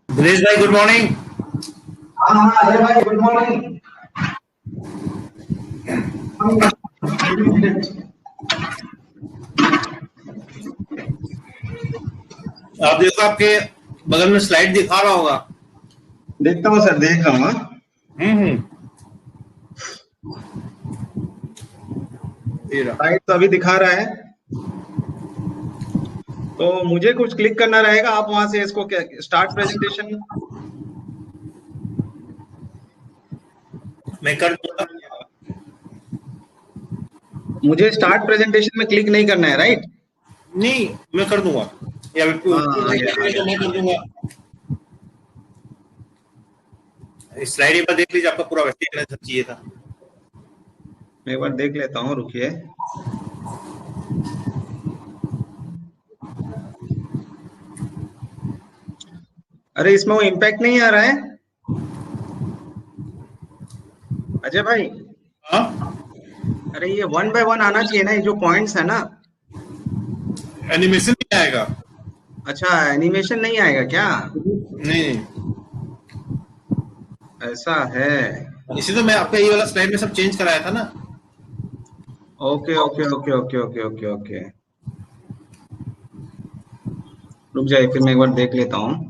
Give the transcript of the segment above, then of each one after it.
दिनेश भाई good morning. हाँ अजय भाई गुड मॉर्निंग। आप देखो आपके बगल में स्लाइड दिखा रहा होगा। देखता हूँ सर, देख रहा हूँ। स्लाइड तो अभी दिखा रहा है, तो मुझे कुछ क्लिक करना रहेगा। आप वहां से इसको स्टार्ट प्रेजेंटेशन मैं कर दूंगा। मुझे स्टार्ट प्रेजेंटेशन में क्लिक नहीं करना है, राइट? नहीं मैं कर दूंगा या आ गया। मैं कर दूंगा। स्लाइड एक बार देख लीजिए, आपका पूरा वैसे चाहिए था। मैं एक बार देख लेता हूँ, रुकिए। अरे इसमें वो इम्पैक्ट नहीं आ रहा है अजय भाई। हाँ अरे ये 1 by 1 आना चाहिए ना, ये जो पॉइंट्स है ना। एनिमेशन नहीं आएगा। अच्छा, एनिमेशन नहीं आएगा क्या? नहीं ऐसा है। इसी तो मैं आपका ये वाला स्लाइड में सब चेंज कराया था ना। Okay okay okay okay okay okay okay, रुक जाइए, फिर मैं एक बार देख लेता हूँ।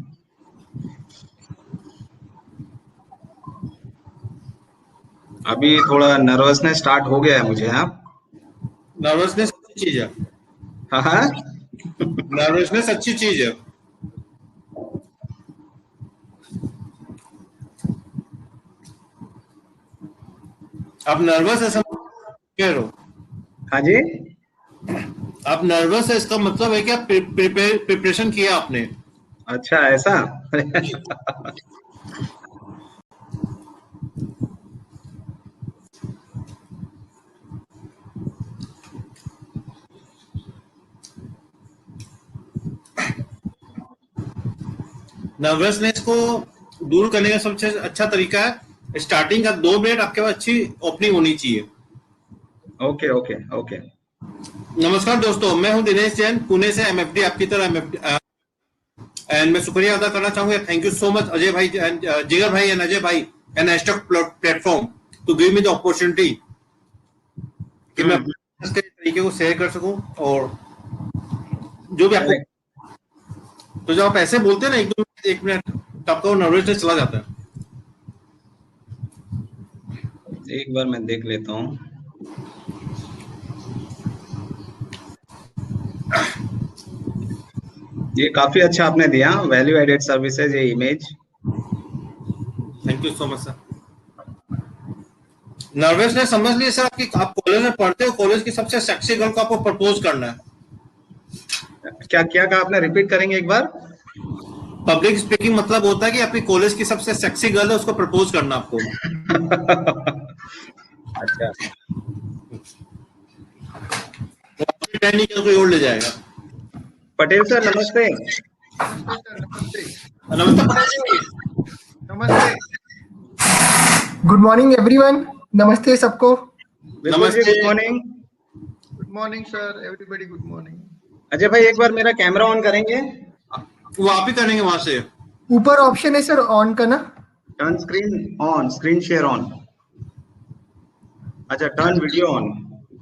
अभी थोड़ा नर्वसनेस स्टार्ट हो गया है मुझे। हाँ नर्वसनेस अच्छी चीज है। हाँ हाँ। नर्वसनेस अच्छी चीज है। आप नर्वस है सब कह रहे हो। हाँ जी। आप नर्वस है इसका मतलब है कि आप प्रिपरेशन किया आपने। अच्छा ऐसा। नर्वसनेस को दूर करने का सबसे अच्छा तरीका है स्टार्टिंग का 2 मिनट आपके पास अच्छी ओपनिंग होनी चाहिए। Okay okay okay. नमस्कार दोस्तों, मैं हूं दिनेश जैन, पुणे से एमएफडी आपकी तरह एमएफडी एंड मैं शुक्रिया अदा करना चाहूंगा। Thank you so much Ajay भाई एंड जिगर भाई एंड अजय भाई एंड एस्टॉक platform to give me the opportunity कि मैं इसके तरीके को शेयर कर सकूं। और जो भी आपको तो जब आप ऐसे बोलते हैं ना 1 मिनट तो आपका वो नर्वसनेस चला जाता है। एक बार मैं देख लेता हूँ। ये काफी अच्छा आपने दिया, वैल्यू एडेड सर्विसेज, ये image. Thank you so much sir. Nervousness समझ लिए सर, आप कॉलेज में पढ़ते हो, कॉलेज की सबसे सेक्सी गर्ल को आपको प्रपोज करना है। क्या क्या कहा आपने, रिपीट करेंगे एक बार? पब्लिक स्पीकिंग मतलब होता है कि आपकी कॉलेज की सबसे सेक्सी गर्ल है उसको प्रपोज करना आपको। अच्छा, नहीं कोई और ले जाएगा। पटेल सर नमस्ते। नमस्ते। नमस्ते। नमस्ते। Good morning everyone. नमस्ते सबको। नमस्ते, good morning. Good morning sir, everybody good morning. Ajay भाई एक बार मेरा कैमरा ऑन करेंगे? वो आप ही करेंगे वहां से। ऊपर ऑप्शन है सर ऑन करना। Turn screen on, screen share on. अच्छा, turn video on.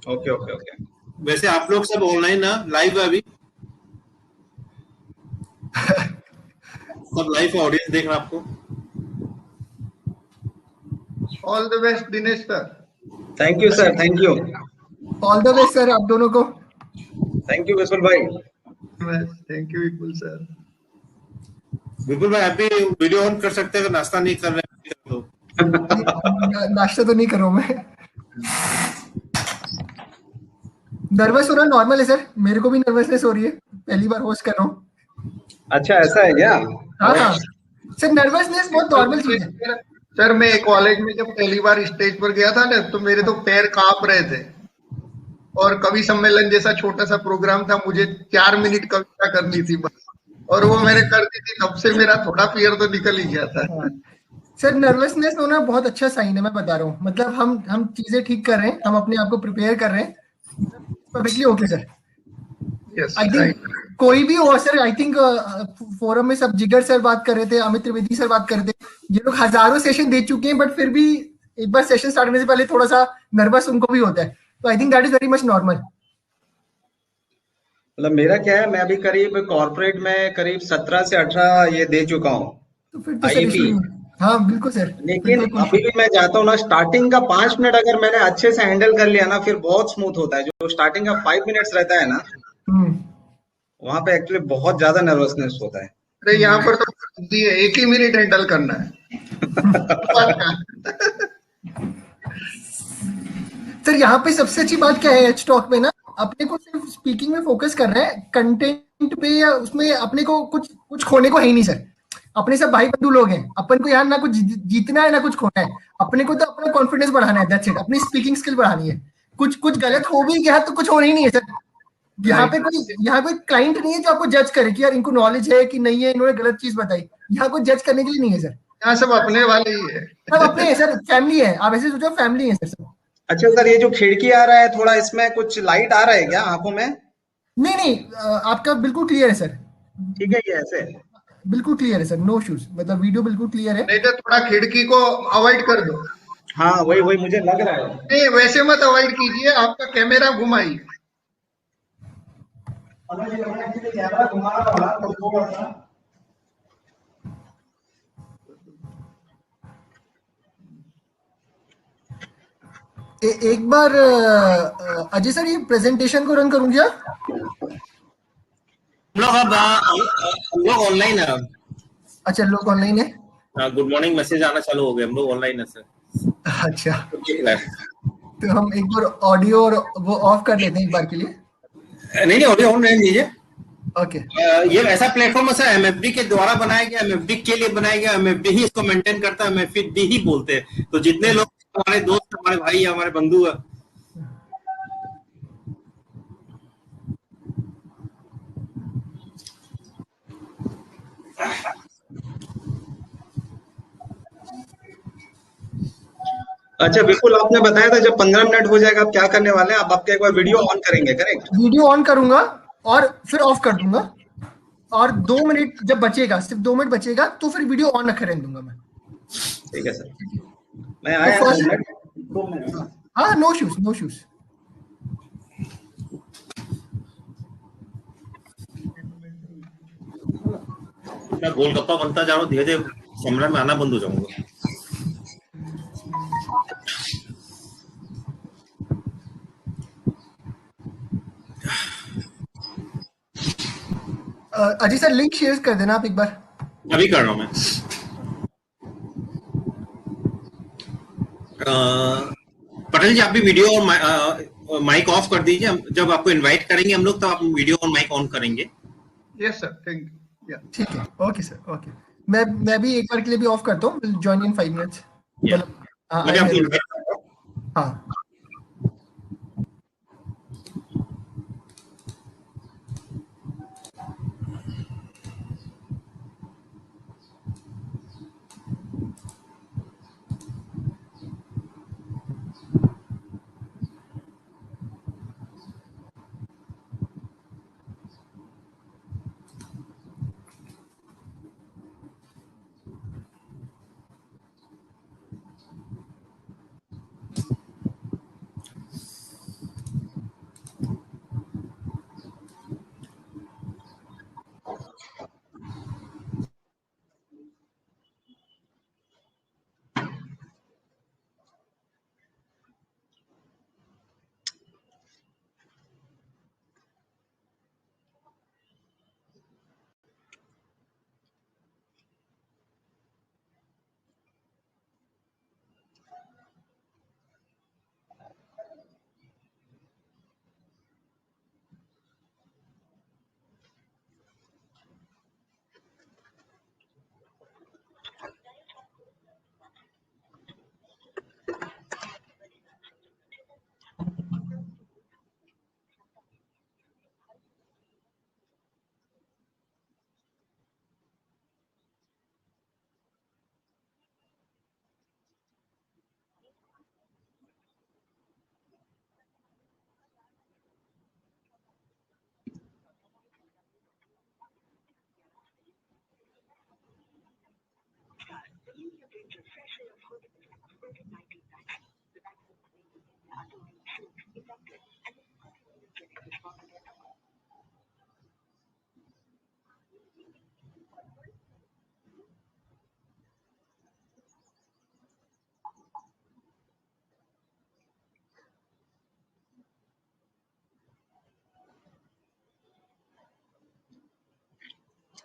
Okay okay okay. वैसे आप लोग सब ऑनलाइन ना, लाइव है अभी सब लाइव ऑडियंस देख रहा है आपको। All the best Dinesh sir. Thank you sir, thank you. All the best sir आप दोनों को। थैंक यू विपुल भाई। Thank you Vipul sir. बिल्कुल भाई, आप भी वीडियो ऑन कर सकते हैं अगर नाश्ता नहीं कर रहे हैं तो। नाश्ता तो नहीं करूँ मैं। नर्वस होना नॉर्मल है सर, मेरे को भी नर्वसनेस हो रही है, पहली बार होस्ट कर रहा हूँ। अच्छा ऐसा है क्या? हाँ हाँ सर, नर्वसनेस बहुत नॉर्मल चीज है। सर मैं कॉलेज में जब पहली बार स्टेज पर गया था ना, तो मेरे तो पैर कांप रहे थे। और कवि सम्मेलन जैसा छोटा सा प्रोग्राम था, मुझे 4 मिनट कविता करनी थी बस, और वो मैंने कर दी थी। तब से मेरा थोड़ा फियर तो निकल ही गया था। सर नर्वसनेस होना बहुत अच्छा साइन है, मैं बता रहा हूँ। मतलब हम चीजें ठीक कर रहे हैं, हम अपने आप को प्रिपेयर कर रहे हैं। Perfectly okay sir. Yes, I think कोई भी हो सर, आई थिंक फोरम में सब जिगर सर बात कर रहे थे, अमित त्रिवेदी सर बात कर रहे थे, ये लोग हजारों सेशन दे चुके हैं, बट फिर भी एक बार सेशन स्टार्ट होने से पहले थोड़ा सा नर्वस उनको भी होता है, तो I think that is very much normal. मतलब मेरा क्या है, मैं अभी करीब कॉर्पोरेट में करीब 17 से 18 ये दे चुका हूँ तो फिर तो सर आईपी। इशू नहीं है। हाँ बिल्कुल सर, फिर लेकिन तो कोई अभी भी मैं चाहता हूँ ना, स्टार्टिंग का 5 मिनट अगर मैंने अच्छे से हैंडल कर लिया ना, फिर बहुत स्मूथ होता है। जो स्टार्टिंग का 5 मिनट्स रहता है ना, हम्म, वहां पे एक्चुअली बहुत ज्यादा नर्वसनेस होता है। अरे यहाँ पर तो बुद्धि है, 1 ही मिनट हैंडल करना है। सर यहाँ पे सबसे अच्छी बात क्या है एच टॉक में ना, अपने को सिर्फ स्पीकिंग में फोकस कर रहे हैं, कंटेंट पे या उसमें अपने को कुछ कुछ खोने को है ही नहीं सर। अपने सब भाई बंधु लोग हैं, अपन को यहाँ ना कुछ जीतना है ना कुछ खोना है, अपने को तो अपना कॉन्फिडेंस बढ़ाना है, दैट्स इट, अपनी स्पीकिंग स्किल बढ़ानी है। कुछ कुछ गलत हो भी गया तो कुछ हो ही नहीं है सर। यहाँ कोई क्लाइंट नहीं है जो आपको जज करे कि यार इनको नॉलेज है कि नहीं है, इन्होंने गलत चीज बताई। यहाँ कोई जज करने के लिए नहीं है सर, यहाँ सब अपने वाले ही है। सब अपने हैं सर, फैमिली है, आप ऐसे सोचो फैमिली है सर सब। अच्छा सर, ये जो खिड़की आ रहा है, थोड़ा इसमें कुछ लाइट आ रहा है क्या आंखों में? नहीं नहीं, आपका बिल्कुल क्लियर है सर, ठीक है, ये ऐसे। बिल्कुल क्लियर है सर, नो इश्यूज, मतलब वीडियो बिल्कुल क्लियर है। नहीं तो थोड़ा खिड़की को अवॉइड कर दो। हाँ, वही वही मुझे लग रहा है। नहीं वैसे मत अवॉइड कीजिए, आपका कैमरा घुमाइए। कैमरा घुमा रहा हूँ, तो थोड़ा सा। एक बार अजय सर ये प्रेजेंटेशन को रन करूँ क्या? हम लोग अब हम लोग ऑनलाइन है। अच्छा लोग ऑनलाइन है, गुड मॉर्निंग मैसेज आना चालू हो गया, हम लोग ऑनलाइन है सर। अच्छा नहीं तो हम एक बार ऑडियो और वो ऑफ कर लेते हैं एक बार के लिए। नहीं, ऑडियो ऑन रहने दीजिए। ओके ये ऐसा प्लेटफॉर्म है सर, एमएफडी के द्वारा बनाया गया, एमएफडी के लिए बनाया गया, एमएफडी ही इसको मेंटेन करता है, एमएफडी ही बोलते हैं। तो जितने लोग हमारे दोस्त, हमारे भाई, हमारे बंधु है, अच्छा बिल्कुल, आपने बताया था जब 15 मिनट हो जाएगा आप क्या करने वाले हैं? आप आपका एक बार वीडियो ऑन करेंगे, करेक्ट? वीडियो ऑन करूंगा और फिर ऑफ कर दूंगा, और 2 मिनट जब बचेगा, सिर्फ 2 मिनट बचेगा तो फिर वीडियो ऑन रखे रहने दूंगा मैं। ठीक है सर, मैं तो आया फर्स्ट 2 मिनट। हाँ, नो इश्यूज नो इश्यूज। मैं गोलगप्पा बनता जा रहा हूँ, धीरे धीरे कैमरा में आना बंद हो जाऊंगा। अजय सर लिंक शेयर कर देना आप एक बार। अभी कर रहा हूँ मैं। पटेल जी, आप भी वीडियो और माइक ऑफ कर दीजिए, जब आपको इनवाइट करेंगे हम लोग, तब आप वीडियो और माइक ऑन करेंगे। Yes sir, thank you. ठीक है, ओके सर, ओके। मैं भी एक बार के लिए भी ऑफ करता हूँ, will join in 5 minutes. Yeah. हाँ मैं आपको invite कर रहा हूँ। हाँ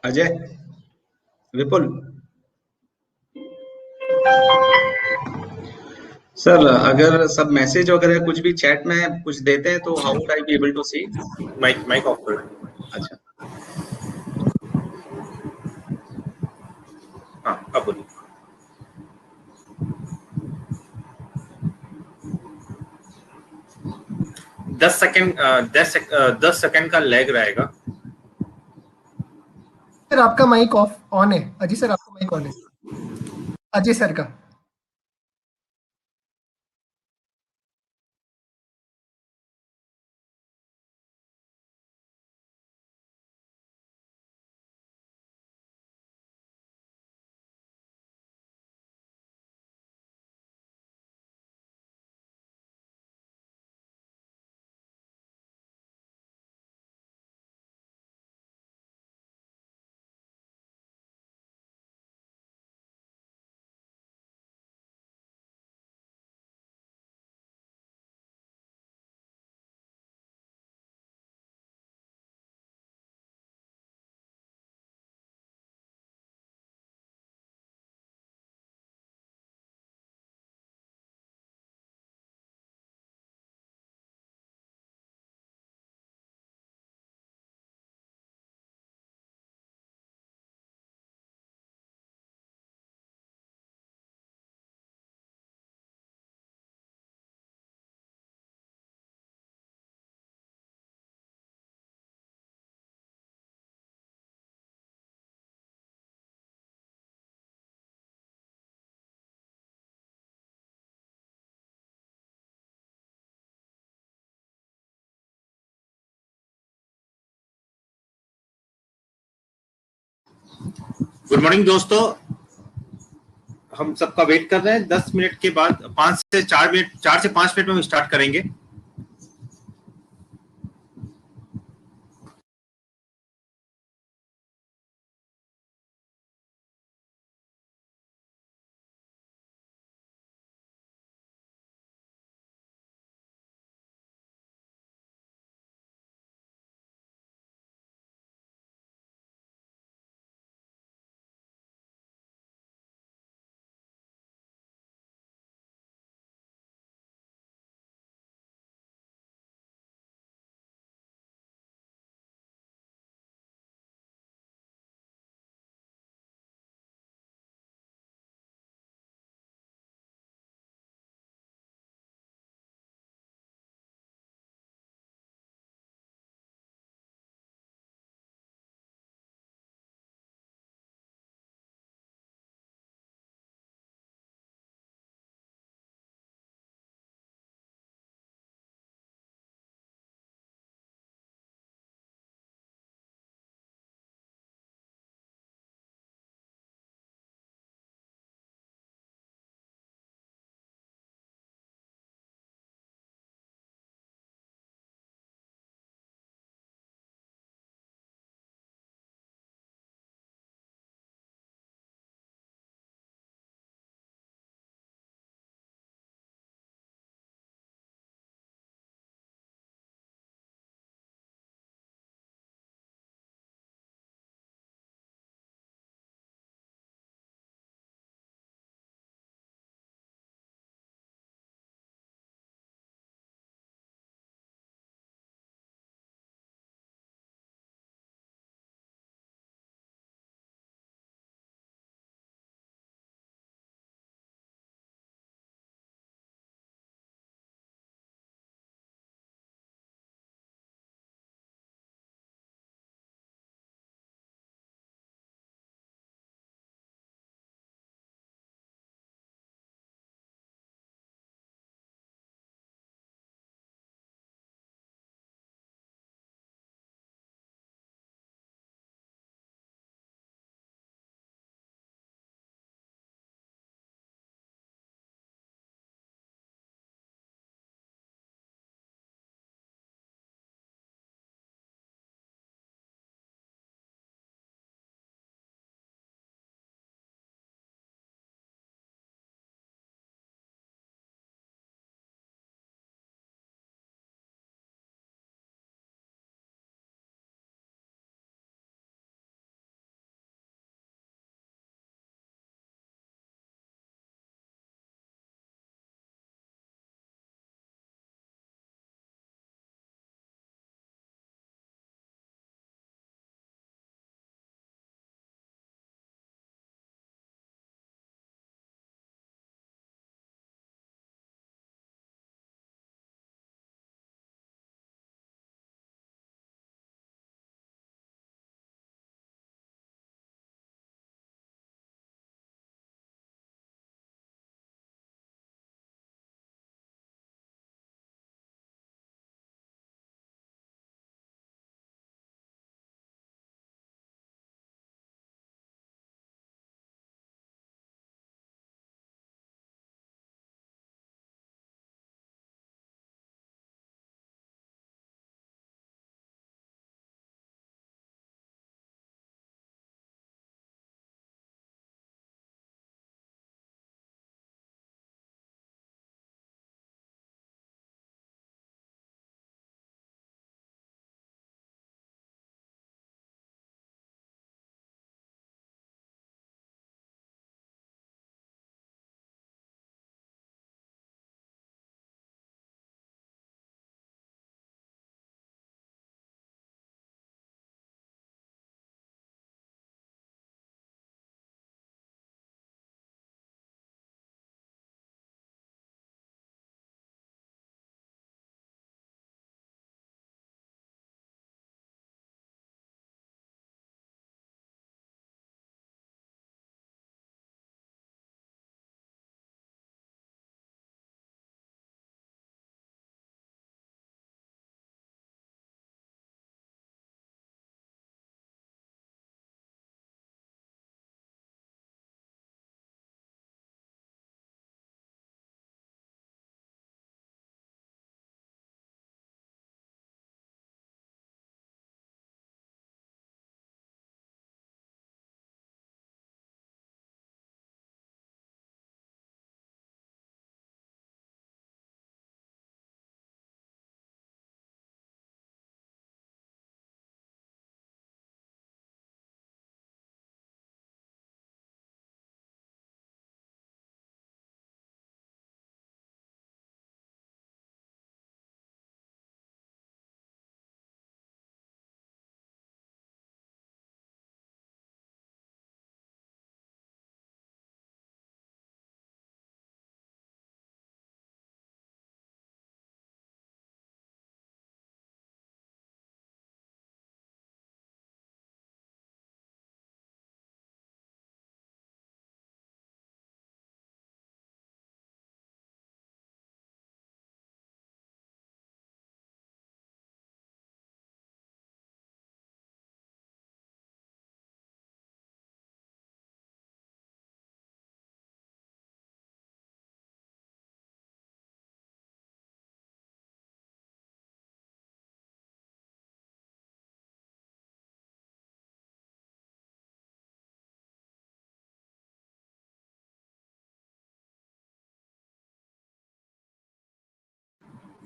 अजय, विपुल सर, अगर सब मैसेज वगैरह कुछ भी चैट में कुछ देते हैं तो how would I be able to see? Mic mic off कर। अच्छा, हाँ अब बोलिए। 10 सेकंड 10 सेकंड का लैग रहेगा। सर आपका माइक ऑफ ऑन है। अजय सर आपका माइक ऑन है, अजय सर का। गुड मॉर्निंग दोस्तों, हम सबका वेट कर रहे हैं। 10 मिनट के बाद 5 से 4 मिनट, 4 से 5 मिनट में हम स्टार्ट करेंगे।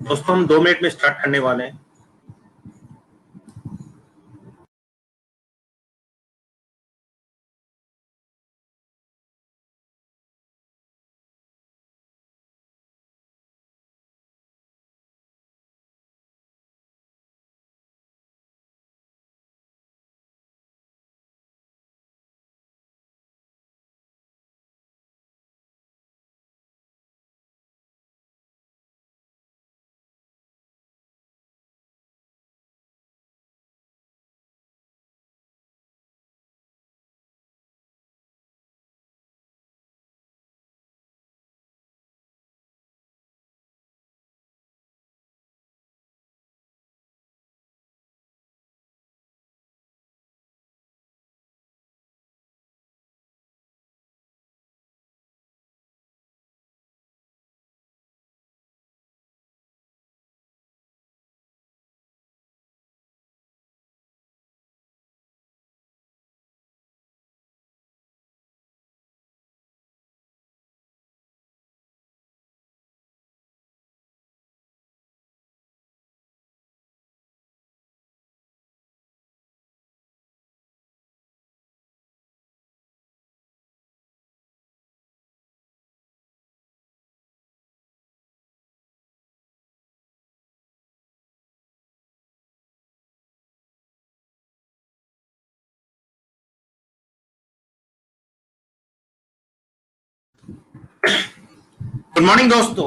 दोस्तों हम 2 मिनट में स्टार्ट करने वाले हैं। गुड मॉर्निंग दोस्तों,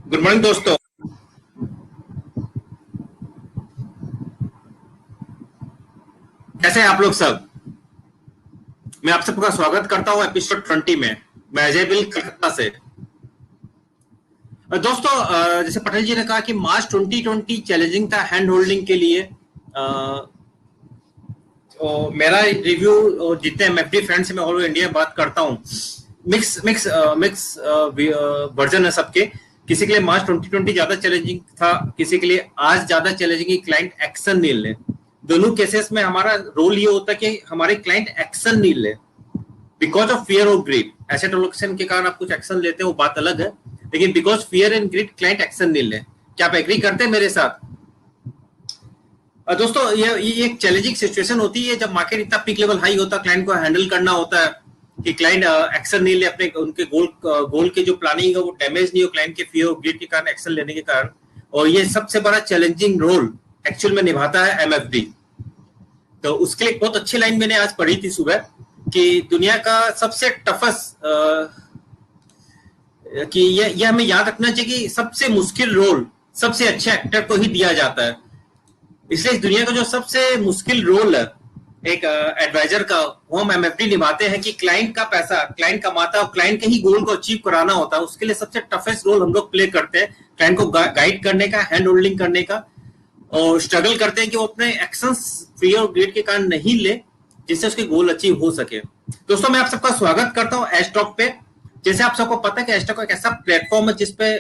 गुड मॉर्निंग दोस्तों। कैसे हैं आप लोग सब? मैं आप सबका स्वागत करता हूं एपिसोड 20 में। मैं अजय बिल कलकत्ता से। दोस्तों जैसे पटेल जी ने कहा कि मार्च 2020 चैलेंजिंग था हैंड होल्डिंग के लिए। मेरा रिव्यू जितने एमएफडी फ्रेंड्स से मैं ऑल ओवर इंडिया में बात करता हूं, मिक्स वर्जन है सबके। किसी के लिए मार्च 2020 ज्यादा चैलेंजिंग था, किसी के लिए आज ज्यादा चैलेंजिंग है क्लाइंट एक्शन नहीं ले। दोनों केसेस में हमारा रोल ये होता है कि हमारे क्लाइंट एक्शन नहीं ले बिकॉज ऑफ फियर और ग्रीड। एसेट एलोकेशन के कारण आप कुछ एक्शन लेते हैं वो बात अलग है, लेकिन because fear and greed client action नहीं ले। क्या आप एग्री करते हैं मेरे साथ? दोस्तों ये एक चैलेंजिंग सिचुएशन होती है जब मार्केट इतना पीक लेवल हाई होता है, क्लाइंट को हैंडल करना होता है कि क्लाइंट एक्शन नहीं ले, अपने उनके गोल के जो प्लानिंग है वो डैमेज नहीं हो क्लाइंट के फियर और ग्रीड के कारण, एक्शन लेने के कारण। और ये सबसे बड़ा चैलेंजिंग रोल एक्चुअल में निभाता है एमएफडी। तो उसके लिए बहुत अच्छी लाइन मैंने आज पढ़ी थी सुबह कि दुनिया का सबसे टफेस्ट कि यह हमें याद रखना चाहिए कि सबसे मुश्किल रोल सबसे अच्छे एक्टर को ही दिया जाता है। इसलिए इस दुनिया का जो सबसे मुश्किल रोल है एक एडवाइजर का, वो हम एमएफडी निभाते हैं कि क्लाइंट का पैसा क्लाइंट कमाता है और क्लाइंट के ही गोल को अचीव कराना होता है। उसके लिए सबसे टफेस्ट रोल हम लोग प्ले करते हैं, क्लाइंट को गाइड करने का, हैंड होल्डिंग करने का, और स्ट्रगल करते हैं कि वो अपने एक्शंस फियर और ग्रीड के कारण नहीं ले जिससे उसके गोल अचीव हो सके। दोस्तों मैं आप सबका स्वागत करता हूं एस्टॉक पे। जैसे आप सबको पता है कि एस्टॉक एक ऐसा प्लेटफॉर्म है जिसपे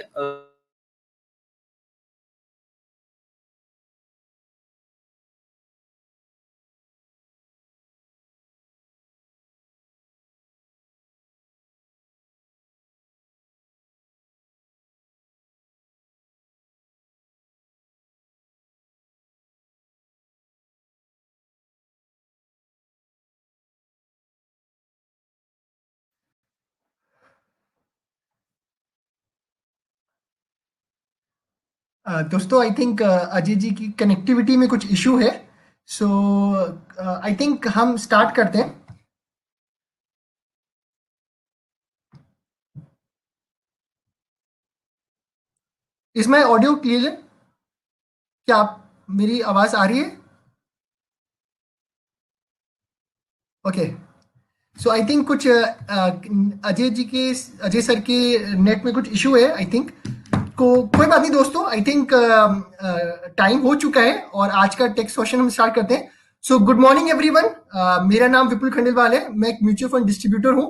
दोस्तों आई थिंक अजय जी की कनेक्टिविटी में कुछ इशू है, सो आई थिंक हम स्टार्ट करते हैं। इसमें ऑडियो क्लियर है? क्या आप मेरी आवाज आ रही है? ओके, सो आई थिंक कुछ अजय सर के नेट में कुछ इशू है आई थिंक। कोई बात नहीं दोस्तों, आई थिंक टाइम हो चुका है और आज का टेक्स्ट सेशन हम स्टार्ट करते हैं। सो गुड मॉर्निंग एवरीवन, मेरा नाम विपुल खंडेलवाल है, मैं एक म्यूचुअल फंड डिस्ट्रीब्यूटर हूँ।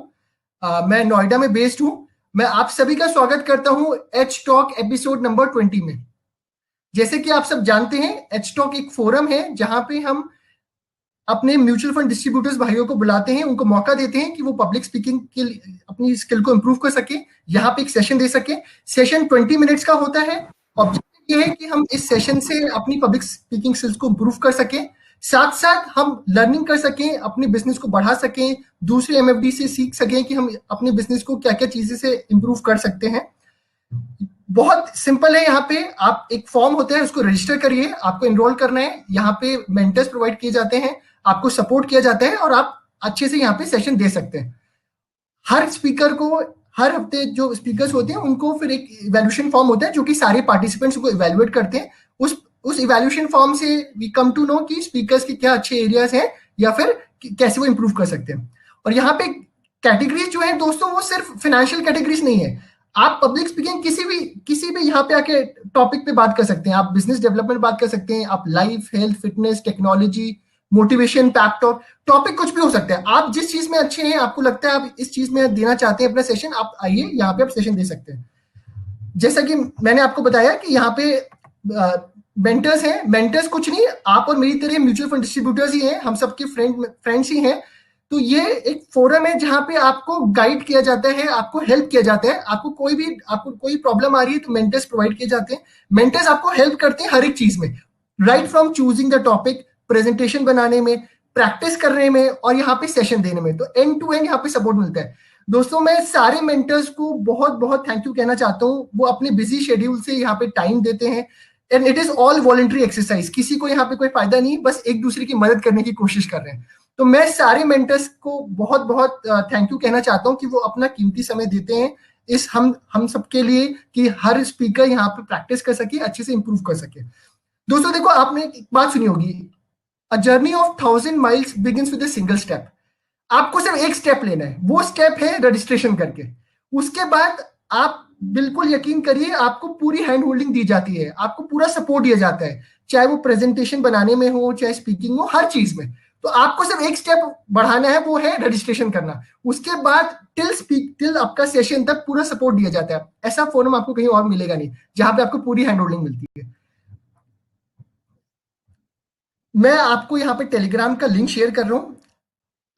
मैं नोएडा में बेस्ड हूँ। मैं आप सभी का स्वागत करता हूँ एच टॉक एपिसोड नंबर 20 में। जैसे कि आप सब जानते हैं एच टॉक एक फोरम है जहां पे हम अपने म्यूचुअल फंड डिस्ट्रीब्यूटर्स भाइयों को बुलाते हैं, उनको मौका देते हैं कि वो पब्लिक स्पीकिंग के लिए अपनी स्किल को इंप्रूव कर सके, यहाँ पे एक सेशन दे सके। सेशन 20 मिनट्स का होता है। ऑब्जेक्टिव ये है कि हम इस सेशन से अपनी पब्लिक स्पीकिंग स्किल्स को इंप्रूव कर सके, साथ साथ हम लर्निंग कर सकें, अपने बिजनेस को बढ़ा सकें, दूसरे एमएफडी से सीख सकें कि हम अपने बिजनेस को क्या क्या चीजें से इंप्रूव कर सकते हैं। बहुत सिंपल है। यहाँ पे आप एक फॉर्म होता है, उसको रजिस्टर करिए, आपको एनरोल करना है। यहाँ पे मेंटर्स प्रोवाइड किए जाते हैं, आपको सपोर्ट किया जाता है और आप अच्छे से यहाँ पे सेशन दे सकते हैं। हर स्पीकर को हर हफ्ते जो स्पीकर्स होते हैं उनको फिर एक इवैल्यूएशन फॉर्म होता है जो कि सारे पार्टिसिपेंट्स को इवैल्यूएट करते हैं। उस इवैल्यूएशन फॉर्म से वी कम टू नो कि स्पीकर्स के क्या अच्छे एरियाज हैं या फिर कैसे वो इंप्रूव कर सकते हैं। और यहाँ पे कैटेगरीज जो है दोस्तों, वो सिर्फ फाइनेंशियल कैटेगरीज नहीं है। आप पब्लिक स्पीकिंग किसी भी यहाँ पे आके टॉपिक पे बात कर सकते हैं। आप बिजनेस डेवलपमेंट बात कर सकते हैं, आप life, health, fitness, technology, motivation, pep talk, topic कुछ भी हो सकता है। आप जिस चीज में अच्छे हैं, आपको लगता है आप इस चीज में देना चाहते हैं अपना सेशन, आप आइए यहाँ पे आप सेशन दे सकते हैं। जैसा कि मैंने आपको बताया कि यहाँ पे मेंटर्स हैं। मेंटर्स कुछ नहीं, आप और मेरी तरह म्यूचुअल फंड डिस्ट्रीब्यूटर्स ही हैं, हम सबके फ्रेंड्स ही हैं। तो ये एक फोरम है जहां पे आपको गाइड किया जाता है, आपको हेल्प किया जाता है। आपको कोई प्रॉब्लम आ रही है तो मेंटर्स प्रोवाइड किए जाते हैं। मेंटर्स आपको हेल्प करते हैं हर एक चीज में, right from choosing the topic, presentation बनाने में, प्रैक्टिस करने में और यहाँ पे सेशन देने में। तो एंड टू एंड यहाँ पे सपोर्ट मिलता है। दोस्तों, मैं सारे मेंटर्स को बहुत बहुत थैंक यू कहना चाहता हूँ। वो अपने बिजी शेड्यूल से यहाँ पे टाइम देते हैं and it is all voluntary exercise. किसी को यहाँ पे कोई फायदा नहीं, बस एक दूसरे की मदद करने की कोशिश कर रहे हैं। तो मैं सारे मेंटर्स को बहुत बहुत थैंक यू कहना चाहता हूँ कि वो अपना कीमती समय देते हैं इस हम सबके लिए कि हर स्पीकर यहाँ पे प्रैक्टिस कर सके, अच्छे से इंप्रूव कर सके। दोस्तों देखो, आपने एक बात सुनी होगी, a journey of 1000 miles begins with a single step. आपको सिर्फ एक स्टेप लेना है, वो स्टेप है रजिस्ट्रेशन करके। उसके बाद आप बिल्कुल यकीन करिए, आपको पूरी हैंड होल्डिंग दी जाती है, आपको पूरा सपोर्ट दिया जाता है, चाहे वो प्रेजेंटेशन बनाने में हो, चाहे स्पीकिंग हो, हर चीज में। तो आपको सिर्फ एक स्टेप बढ़ाना है, वो है रजिस्ट्रेशन करना। उसके बाद टिल आपका सेशन तक पूरा सपोर्ट दिया जाता है। ऐसा फोरम आपको कहीं और मिलेगा नहीं जहां पे आपको पूरी हैंड होल्डिंग मिलती है। मैं आपको यहाँ पे टेलीग्राम का लिंक शेयर कर रहा हूँ।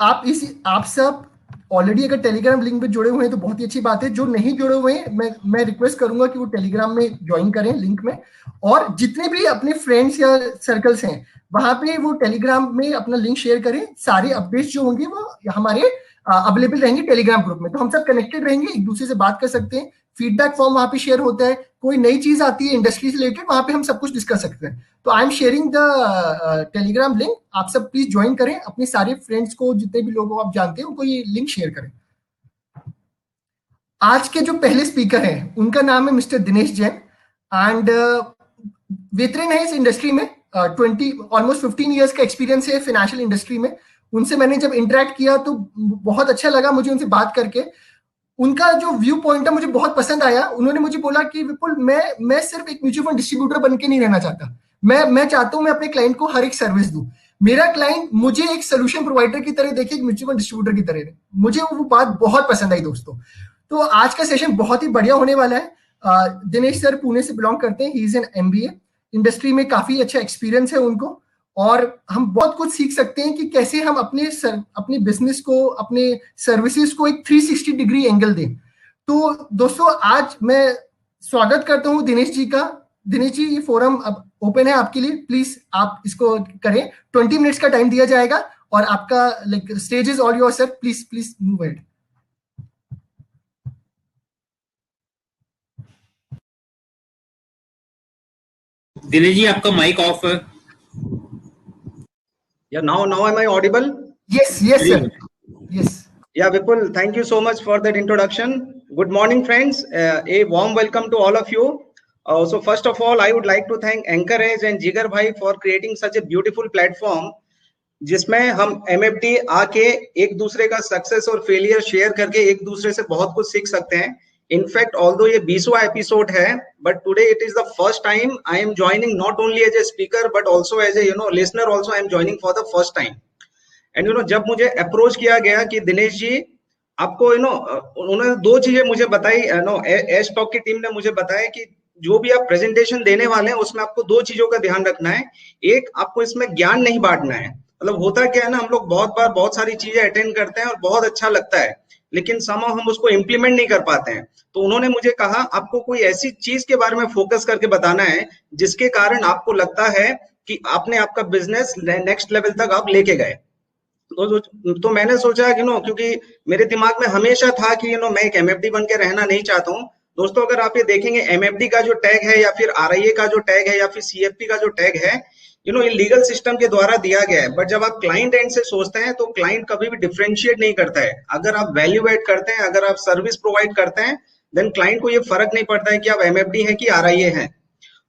आप सब ऑलरेडी अगर टेलीग्राम लिंक पे जुड़े हुए हैं तो बहुत ही अच्छी बात है। जो नहीं जुड़े हुए हैं, मैं रिक्वेस्ट करूंगा कि वो टेलीग्राम में ज्वाइन करें लिंक में। और जितने भी अपने फ्रेंड्स या सर्कल्स हैं, वहां पे वो टेलीग्राम में अपना लिंक शेयर करें। सारे अपडेट्स जो होंगे वो हमारे अवेलेबल रहेंगे टेलीग्राम ग्रुप में। तो हम सब कनेक्टेड रहेंगे, एक दूसरे से बात कर सकते हैं। फीडबैक फॉर्म वहां पे शेयर होता है, कोई नई चीज आती है इंडस्ट्री से रिलेटेड, वहां पे हम सब कुछ डिस्कस सकते हैं। तो I am sharing the Telegram link, आप सब प्लीज ज्वाइन करें। अपने सारे फ्रेंड्स को, जितने भी लोगों को आप जानते हैं, उनको ये लिंक शेयर करें। आज के जो पहले स्पीकर हैं उनका नाम है mister Dinesh Jain and veteran है इस इंडस्ट्री में। 15 इयर्स का एक्सपीरियंस है फाइनेंशियल इंडस्ट्री में। उनसे मैंने जब इंटरेक्ट किया तो बहुत अच्छा लगा मुझे उनसे बात करके। उनका जो व्यू पॉइंट है मुझे बहुत पसंद आया। उन्होंने मुझे बोला कि विपुल, मैं सिर्फ एक म्यूचुअल फंड डिस्ट्रीब्यूटर बन के नहीं रहना चाहता। मैं चाहता हूं मैं अपने क्लाइंट को हर एक सर्विस दूं। मेरा क्लाइंट मुझे एक सोल्यूशन प्रोवाइडर की तरह देखे, एक म्यूचुअल फंड डिस्ट्रीब्यूटर की तरह। मुझे वो बात बहुत पसंद आई दोस्तों। तो आज का सेशन बहुत ही बढ़िया होने वाला है। दिनेश सर पुणे से बिलोंग करते हैं, he is an MBA। Industry में काफी अच्छा एक्सपीरियंस है उनको और हम बहुत कुछ सीख सकते हैं कि कैसे हम अपने बिजनेस को, अपने सर्विसेज को एक 360 डिग्री एंगल दें। तो दोस्तों, आज मैं स्वागत करता हूं दिनेश जी का। दिनेश जी, ये फोरम अब ओपन है आपके लिए, प्लीज आप इसको करें। 20 मिनट्स का टाइम दिया जाएगा और आपका stage is all your sir, please move ahead. Dinesh ji, आपका माइक ऑफ है। Yeah, now am I audible? Yes, sir. Yes. Yeah, Vipul, thank you so much for that introduction. Good morning, friends. A warm welcome to all of you. So first of all, I would like to thank Anchorage and Jigar Bhai for creating such a beautiful platform, जिसमें हम MFD आके एक दूसरे का success और failure share करके एक दूसरे से बहुत कुछ सीख सकते हैं। इनफैक्ट ऑल्दो ये 20वां एपिसोड है, but today it is the first time I am joining not only as a speaker but also as a listener also. I am joining for the first time. And जब मुझे approach किया गया कि दिनेश जी आपको उन्होंने दो चीजें मुझे बताई। एस टॉक की टीम ने मुझे बताया कि जो भी आप प्रेजेंटेशन देने वाले हैं उसमें आपको दो चीजों का ध्यान रखना है। एक, आपको इसमें ज्ञान नहीं बांटना है, मतलब होता क्या है ना, हम लोग बहुत बार बहुत सारी चीजें अटेंड करते हैं और बहुत अच्छा लगता है, लेकिन somehow हम उसको इम्प्लीमेंट नहीं कर पाते हैं। तो उन्होंने मुझे कहा आपको कोई ऐसी चीज के बारे में फोकस करके बताना है जिसके कारण आपको लगता है कि आपने आपका बिजनेस नेक्स्ट लेवल तक आप लेके गए। तो मैंने सोचा कि क्योंकि मेरे दिमाग में हमेशा था कि मैं एक एमएफडी बन के रहना नहीं चाहता हूँ। दोस्तों अगर आप ये देखेंगे एमएफडी का जो टैग है या फिर आरआईए का जो टैग है या फिर सीएफपी का जो टैग है, ये लीगल सिस्टम के द्वारा दिया गया है, बट जब आप क्लाइंट एंड से सोचते हैं तो क्लाइंट कभी भी डिफरेंशिएट नहीं करता है। अगर आप वैल्यू एड करते हैं, अगर आप सर्विस प्रोवाइड करते हैं, देन क्लाइंट को ये फर्क नहीं पड़ता है कि आप एमएफडी है कि आरआईए है।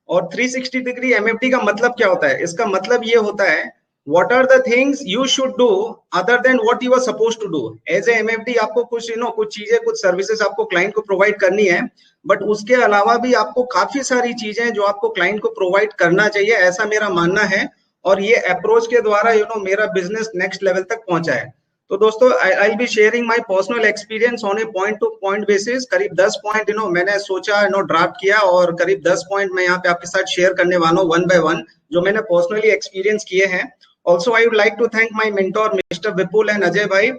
और 360 डिग्री एमएफडी का मतलब क्या होता है? इसका मतलब ये होता है what are the things you should do other than what you are supposed to do as a MFD। आपको कुछ कुछ चीजें, कुछ सर्विसेज आपको क्लाइंट को प्रोवाइड करनी है, बट उसके अलावा भी आपको काफी सारी चीजें जो आपको क्लाइंट को प्रोवाइड करना चाहिए, ऐसा मेरा मानना है। और ये अप्रोच के द्वारा मेरा बिजनेस नेक्स्ट लेवल तक पहुंचा है। तो दोस्तों I will be sharing my personal experience on A point two point basis. करीब 10 पॉइंट मैंने सोचा ड्राफ्ट किया, और करीब 10 पॉइंट मैं यहाँ पे आपके साथ शेयर करने वाला हूँ वन बाय वन, जो मैंने पर्सनली एक्सपीरियंस किए हैं। Also, I would like to thank my mentor, Mr. Vipul and Ajay भाई।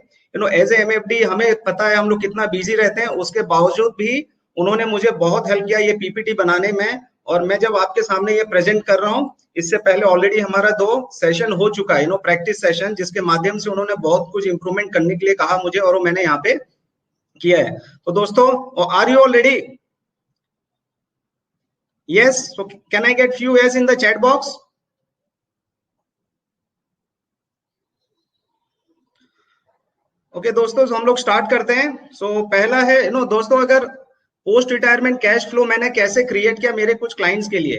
as a MFD हमें पता है हम लोग कितना बिजी रहते हैं, उसके बावजूद भी उन्होंने मुझे बहुत हेल्प किया ये पीपीटी बनाने में। और मैं जब आपके सामने ये प्रेजेंट कर रहा हूँ, इससे पहले ऑलरेडी हमारा 2 सेशन हो चुका है, प्रैक्टिस सेशन, जिसके माध्यम से उन्होंने बहुत कुछ इंप्रूवमेंट करने के लिए कहा मुझे, और वो मैंने यहाँ पे किया है। तो दोस्तों, are you all ready? Yes, so can I get few yes in the chat box? Okay दोस्तों, हम लोग स्टार्ट करते हैं। पहला है दोस्तों, अगर पोस्ट रिटायरमेंट कैश फ्लो मैंने कैसे क्रिएट किया मेरे कुछ क्लाइंट्स के लिए।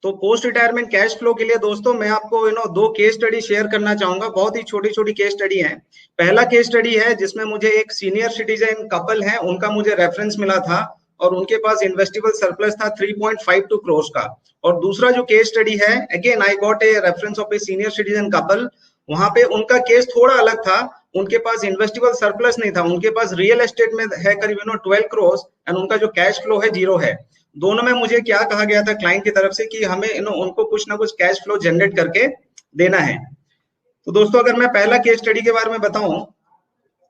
तो पोस्ट रिटायरमेंट कैश फ्लो के लिए दोस्तों मैं आपको 2 केस स्टडी शेयर करना चाहूंगा। बहुत ही छोटी छोटी केस स्टडी है। पहला केस स्टडी है जिसमें मुझे एक सीनियर सिटीजन कपल है, उनका मुझे रेफरेंस मिला था और उनके पास इन्वेस्टेबल सरप्लस था 3.52 करोड़ का। और दूसरा जो केस स्टडी है, again I got a reference of a senior citizen couple. वहां पे उनका केस थोड़ा अलग था, उनके पास इन्वेस्टेबल सरप्लस नहीं था, उनके पास रियल एस्टेट में है करीब 12 करोड़ एंड उनका जो कैश फ्लो है 0 है। दोनों में मुझे क्या कहा गया था क्लाइंट की तरफ से कि हमें उनको कुछ ना कुछ कैश फ्लो जनरेट करके देना है। तो दोस्तों अगर मैं पहला केस स्टडी के बारे में बताऊं,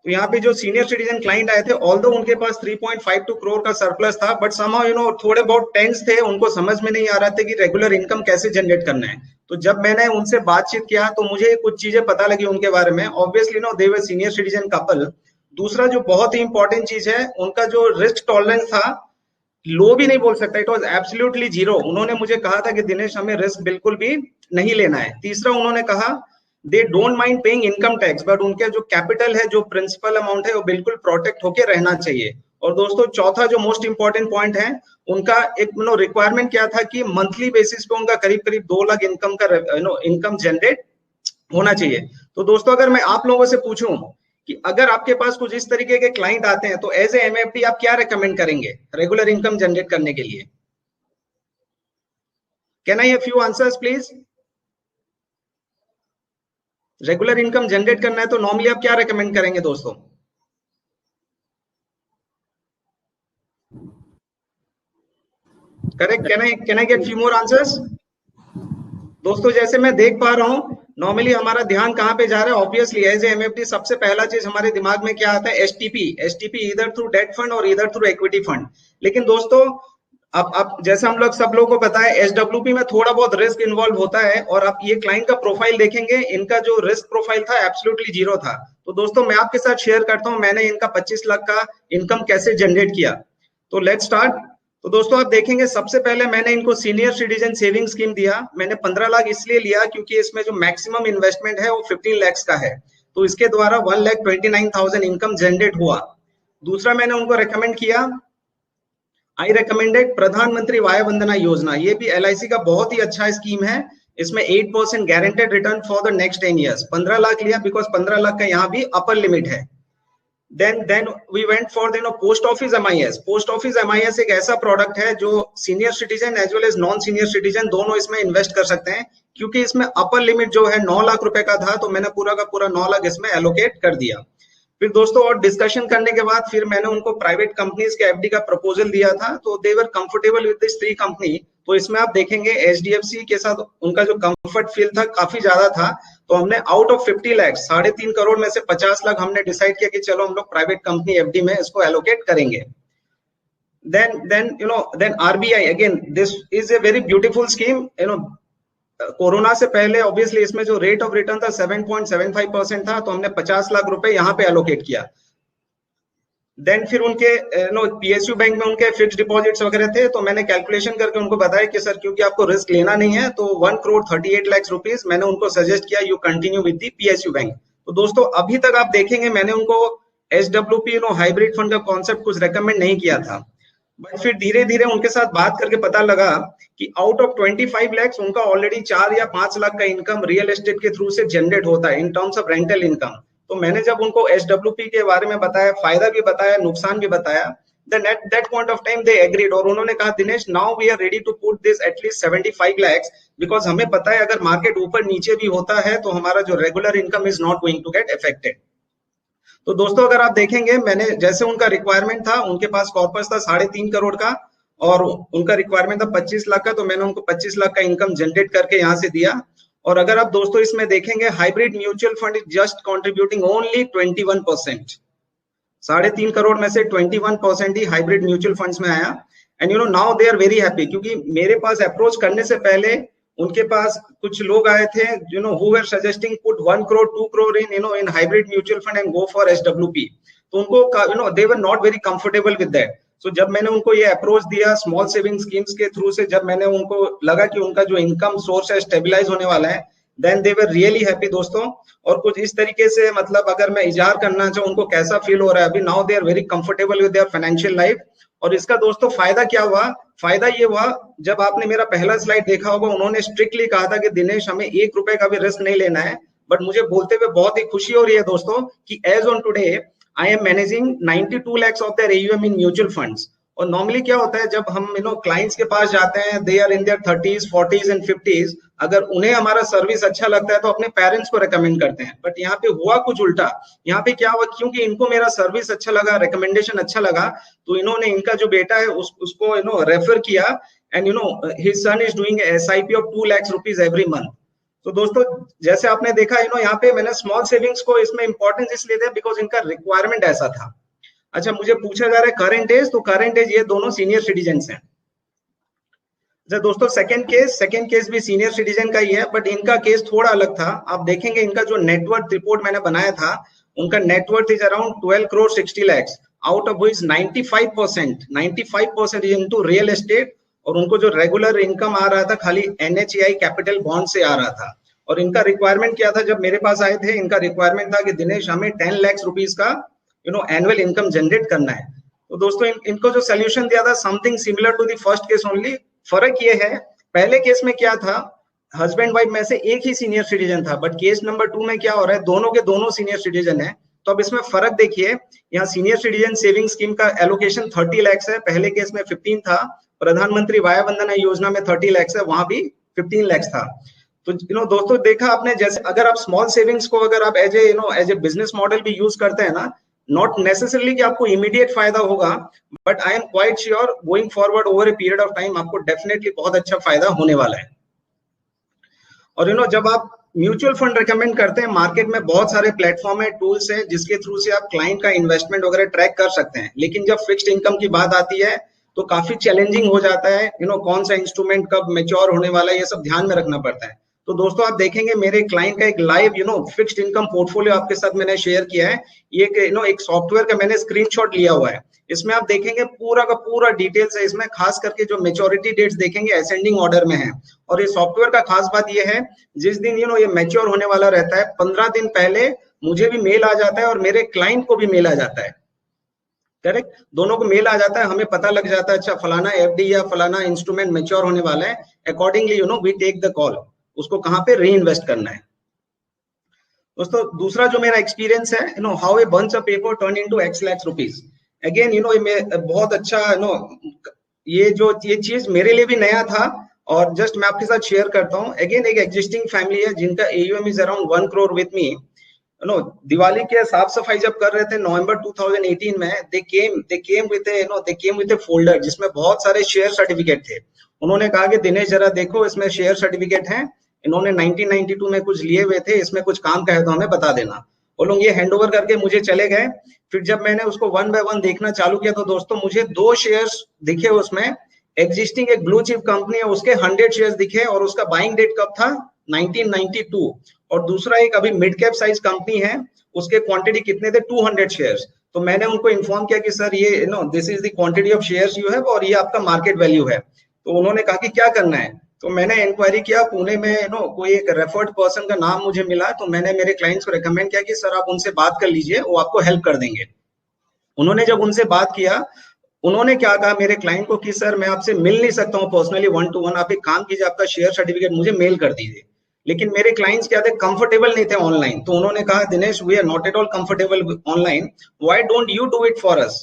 तो यहाँ पे जो सीनियर सिटीजन क्लाइंट आए थे, ऑल्दो उनके पास 3.52 करोड़ का सरप्लस था, बट समहाउ थोड़े बहुत टेंस थे, उनको समझ में नहीं आ रहा था कि रेगुलर इनकम कैसे जनरेट करना है। तो जब मैंने उनसे बातचीत किया तो मुझे कुछ चीजें पता लगी उनके बारे में। Obviously they were senior citizen couple. दूसरा जो बहुत ही इंपॉर्टेंट चीज है, उनका जो रिस्क टॉलरेंस था, लो भी नहीं बोल सकता, इट वाज एब्सोल्युटली 0। उन्होंने मुझे कहा था कि दिनेश हमें रिस्क बिल्कुल भी नहीं लेना है। तीसरा उन्होंने कहा they don't mind paying income tax, but उनके जो कैपिटल है, जो प्रिंसिपल अमाउंट है, वो बिल्कुल प्रोटेक्ट होके रहना चाहिए। और दोस्तों चौथा जो मोस्ट इंपॉर्टेंट पॉइंट है, उनका एक रिक्वायरमेंट क्या था कि मंथली बेसिस पे उनका करीब करीब 2 लाख इनकम का इनकम जनरेट होना चाहिए। तो दोस्तों अगर मैं आप लोगों से पूछूं कि अगर आपके पास कुछ इस तरीके के क्लाइंट आते हैं तो एज ए एमएफडी आप क्या रेकमेंड करेंगे रेगुलर इनकम जनरेट करने के लिए? Can I have few answers please? Regular income generate करना है तो नॉर्मली आप क्या रेकमेंड करेंगे दोस्तों? Correct, can I get few more answers? दोस्तों जैसे मैं देख पा रहा हूं, नॉर्मली हमारा ध्यान कहां पे जा रहा है? ऑब्वियसली एज एमएफडी सबसे पहला चीज हमारे दिमाग में क्या आता है? एसटीपी इधर थ्रू डेट फंड और इधर थ्रू इक्विटी फंड। लेकिन दोस्तों अब जैसे हम लोग सब लोगों को पता है, एसडब्ल्यूपी में थोड़ा बहुत रिस्क इन्वॉल्व होता है, और आप ये क्लाइंट का प्रोफाइल देखेंगे, इनका जो रिस्क प्रोफाइल था एब्सोल्युटली 0 था। तो दोस्तों मैं आपके साथ शेयर करता हूं मैंने इनका 25 लाख का इनकम कैसे जनरेट किया। तो लेट्स स्टार्ट। तो दोस्तों आप देखेंगे सबसे पहले मैंने इनको सीनियर सिटीजन सेविंग स्कीम दिया। मैंने 15 लाख इसलिए लिया क्योंकि इसमें जो मैक्सिमम इन्वेस्टमेंट है वो 15 लाख का है, तो इसके द्वारा 1,29,000 इनकम जनरेट हुआ। दूसरा मैंने उनको रेकमेंड किया, आई रेकमेंडेड प्रधानमंत्री वाया वंदना योजना। ये भी एलआईसी का बहुत ही अच्छा स्कीम है। इसमें 8% guaranteed return for the next 10 years। 15 lakh लिया बिकॉज 15 लाख का यहाँ भी अपर लिमिट है। then we went for post office MIS। Post office MIS एक ऐसा प्रोडक्ट है जो senior citizen as well as non senior citizen दोनों इसमें इन्वेस्ट कर सकते हैं, क्योंकि इसमें अपर लिमिट जो है 9 लाख रुपए का था, तो मैंने पूरा का पूरा 9 लाख इसमें एलोकेट कर दिया। फिर दोस्तों और डिस्कशन करने के बाद फिर मैंने उनको प्राइवेट कंपनीज के एफडी का प्रपोजल दिया था, तो they were comfortable with this 3 company. तो इसमें आप देखेंगे HDFC के साथ उनका जो कंफर्ट फील था काफी ज्यादा था, तो हमने आउट ऑफ 50 लाख 3.5 करोड़ में से 50 लाख हमने डिसाइड किया कि चलो हम लोग प्राइवेट कंपनी FD में इसको एलोकेट करेंगे। then RBI, again this is a very beautiful scheme, corona से पहले ऑब्वियसली इसमें जो रेट ऑफ रिटर्न था 7.75% था, तो हमने 50 लाख रुपए यहाँ पे एलोकेट किया। देन फिर उनके PSU बैंक में उनके फिक्स डिपॉजिट्स वगैरह थे, तो मैंने कैलकुलेशन करके उनको बताया कि सर क्योंकि आपको रिस्क लेना नहीं है तो 1 करोड़ 38 लाख रुपीस मैंने उनको सजेस्ट किया you continue with the PSU bank. तो दोस्तों अभी तक आप देखेंगे मैंने उनको SWP हाइब्रिड फंड का कॉन्सेप्ट कुछ रेकमेंड नहीं किया था, बट फिर धीरे धीरे उनके साथ बात करके पता लगा कि आउट ऑफ 25 लाख उनका ऑलरेडी 4 या 5 लाख का इनकम रियल एस्टेट के थ्रू से जनरेट होता है in terms of rental income. तो मैंने जब उनको SWP के बारे में बताया, फायदा भी बताया, नुकसान भी बताया, then at that point of time they agreed और उन्होंने कहा Dinesh now we are ready to put this at least 75 lakhs because हमें पता है अगर मार्केट ऊपर नीचे भी होता है तो हमारा जो regular income is not going to get affected. तो दोस्तों अगर आप देखेंगे मैंने जैसे उनका रिक्वायरमेंट था, उनके पास कॉर्पस था 3.5 करोड़ का और उनका रिक्वायरमेंट था 25 लाख का, तो मैंने उनको 25 लाख का इनकम जनरेट करके यहाँ से दिया। और अगर आप दोस्तों इसमें देखेंगे hybrid mutual fund is just contributing only 21%, 3.5 crore में से 21% ही हाइब्रिड म्यूचुअल फंड्स में आया। And now they are very happy क्योंकि मेरे पास अप्रोच करने से पहले उनके पास कुछ लोग आए थे who were suggesting put 1 crore 2 crore in hybrid mutual fund and go for SWP, तो उनको they were not very comfortable with that. So जब मैंने उनको ये अप्रोच दिया स्मॉल सेविंग स्कीम्स के थ्रू से, जब मैंने उनको लगा कि उनका जो इनकम सोर्स है स्टेबलाइज होने वाला है, then they were really happy दोस्तों। और कुछ इस तरीके से मतलब अगर मैं इजार करना चाहूँ उनको कैसा फील हो रहा है अभी, now they are very comfortable with their financial life. और इसका दोस्तों फायदा क्या हुआ, फायदा ये हुआ जब आपने मेरा पहला स्लाइड देखा होगा उन्होंने स्ट्रिक्टली कहा था कि दिनेश हमें 1 रुपए का भी रिस्क नहीं लेना है, बट मुझे बोलते हुए बहुत ही खुशी हो रही है दोस्तों कि as on today I am managing 92 lakhs of their AUM in mutual funds. और नॉर्मली क्या होता है जब हम क्लाइंट्स के पास जाते हैं, they are in their 30s 40s and 50s, अगर उन्हें हमारा सर्विस अच्छा लगता है तो अपने पेरेंट्स को रेकमेंड करते हैं। बट यहाँ पे हुआ कुछ उल्टा, यहाँ पे क्या हुआ क्योंकि इनको मेरा सर्विस अच्छा लगा, रिकमेंडेशन अच्छा लगा, तो इन्होंने इनका जो बेटा है उसको रेफर किया and his son is doing SIP of 2 lakhs rupees every month. तो दोस्तों जैसे आपने देखा यहाँ पे मैंने स्मॉल सेविंग्स को इसमें इंपॉर्टेंस इसलिए दिया बिकॉज इनका रिक्वायरमेंट ऐसा था। अच्छा मुझे पूछा जा रहा है करंट एज, तो करंट एज ये दोनों सीनियर सिटीजन हैं। दोस्तों सेकंड केस भी सीनियर सिटीजन का ही है, बट इनका केस थोड़ा अलग था। आप देखेंगे इनका जो नेटवर्थ रिपोर्ट मैंने बनाया था, उनका net worth is around 12 crore 60 lakhs, out of which 95% is into real estate, और उनको जो रेगुलर इनकम आ रहा था खाली NHAI कैपिटल बॉन्ड से आ रहा था। और इनका रिक्वायरमेंट क्या था, जब मेरे पास आए थे इनका रिक्वायरमेंट था कि दिनेश हमें 10 lakhs रुपीज का एनुअल इनकम जनरेट करना है। तो दोस्तों इनको जो सोल्यूशन दिया था something similar to the first case only. फर्क ये है पहले केस में क्या था, हस्बैंड वाइफ में से एक ही सीनियर सिटीजन था, बट केस नंबर 2 में क्या हो रहा है दोनों के दोनों सीनियर सिटीजन है। तो अब इसमें फर्क देखिए, यहाँ सीनियर सिटीजन सेविंग स्कीम का एलोकेशन 30 lakhs है, पहले केस में 15 था। प्रधानमंत्री वाया वंदना योजना में 30 lakhs है, वहां भी 15 lakhs था। तो दोस्तों देखा आपने, जैसे अगर आप स्मॉल सेविंग्स को अगर आप एज ए बिजनेस मॉडल भी यूज करते हैं ना, नॉट नेसेसरली कि आपको इमीडिएट फायदा होगा, but I am quite sure going forward over a period of time आपको डेफिनेटली बहुत अच्छा फायदा होने वाला है। और जब आप म्यूचुअल फंड रिकमेंड करते हैं, मार्केट में बहुत सारे प्लेटफॉर्म है, टूल्स है, जिसके थ्रू से आप क्लाइंट का इन्वेस्टमेंट वगैरह ट्रैक कर सकते हैं। लेकिन जब फिक्स्ड इनकम की बात आती है तो काफी चैलेंजिंग हो जाता है, कौन सा इंस्ट्रूमेंट कब मैच्योर होने वाला है, ये सब ध्यान में रखना पड़ता है। तो दोस्तों आप देखेंगे मेरे क्लाइंट का एक लाइव फिक्स्ड इनकम पोर्टफोलियो आपके साथ मैंने शेयर किया है। ये एक सॉफ्टवेयर का मैंने स्क्रीनशॉट लिया हुआ है, इसमें आप देखेंगे पूरा का पूरा डिटेल्स है। इसमें खास करके जो मैच्योरिटी डेट्स देखेंगे असेंडिंग ऑर्डर में है। और ये सॉफ्टवेयर का खास बात ये है, जिस दिन ये मैच्योर होने वाला रहता है 15 दिन पहले मुझे भी मेल आ जाता है और मेरे क्लाइंट को भी मेल आ जाता है, करेक्ट, दोनों को मेल आ जाता है, हमें पता लग जाता है अच्छा फलाना FD या फलाना इंस्ट्रूमेंट मैच्योर होने वाला है। Accordingly we take the call, उसको कहाँ पे री इन्वेस्ट करना है। दोस्तों दूसरा जो मेरा एक्सपीरियंस है, how a bunch of paper turn into X lakhs rupees. Again बहुत अच्छा ये चीज मेरे लिए भी नया था और जस्ट मैं आपके साथ शेयर करता हूँ। अगेन एक एग्जिस्टिंग फैमिली है जिनका AUM is around 1 crore with me. Diwali के साफ सफाई जब कर रहे थे नवंबर 2018 में, दे केम विद ए फोल्डर जिसमें बहुत सारे शेयर सर्टिफिकेट थे। उन्होंने कहा कि दिनेश जरा देखो इसमें शेयर सर्टिफिकेट है, इन्होंने 1992 में कुछ लिए हुए थे, इसमें कुछ काम का है तो हमें बता देना। वो लोग ये हैंड ओवर करके मुझे चले गए। फिर जब मैंने उसको वन बाय वन देखना चालू किया तो दोस्तों मुझे 2 शेयर्स दिखे उसमें, एग्जिस्टिंग एक ब्लू चिप कंपनी है उसके 100 शेयर्स दिखे और उसका बाइंग डेट कब था 1992, और दूसरा एक अभी मिड कैप साइज कंपनी है उसके क्वांटिटी कितने थे 200 शेयर्स। तो मैंने उनको इन्फॉर्म किया कि सर ये this is the quantity of shares you have और ये आपका मार्केट वैल्यू है। तो उन्होंने कहा कि क्या करना है, तो मैंने इंक्वायरी किया पुणे में कोई एक रेफर्ड पर्सन का नाम मुझे मिला, तो मैंने मेरे क्लाइंट्स को रेकमेंड किया कि सर आप उनसे बात कर लीजिए, वो आपको हेल्प कर देंगे। उन्होंने जब उनसे बात किया, उन्होंने क्या कहा मेरे क्लाइंट को कि सर मैं आपसे मिल नहीं सकता हूँ पर्सनली 1 to 1, आप एक काम कीजिए आपका शेयर सर्टिफिकेट मुझे मेल कर दीजिए। लेकिन मेरे क्लाइंट्स क्या थे, कंफर्टेबल नहीं थे ऑनलाइन, तो उन्होंने कहा Dinesh we are not at all comfortable online, why don't you do it for us.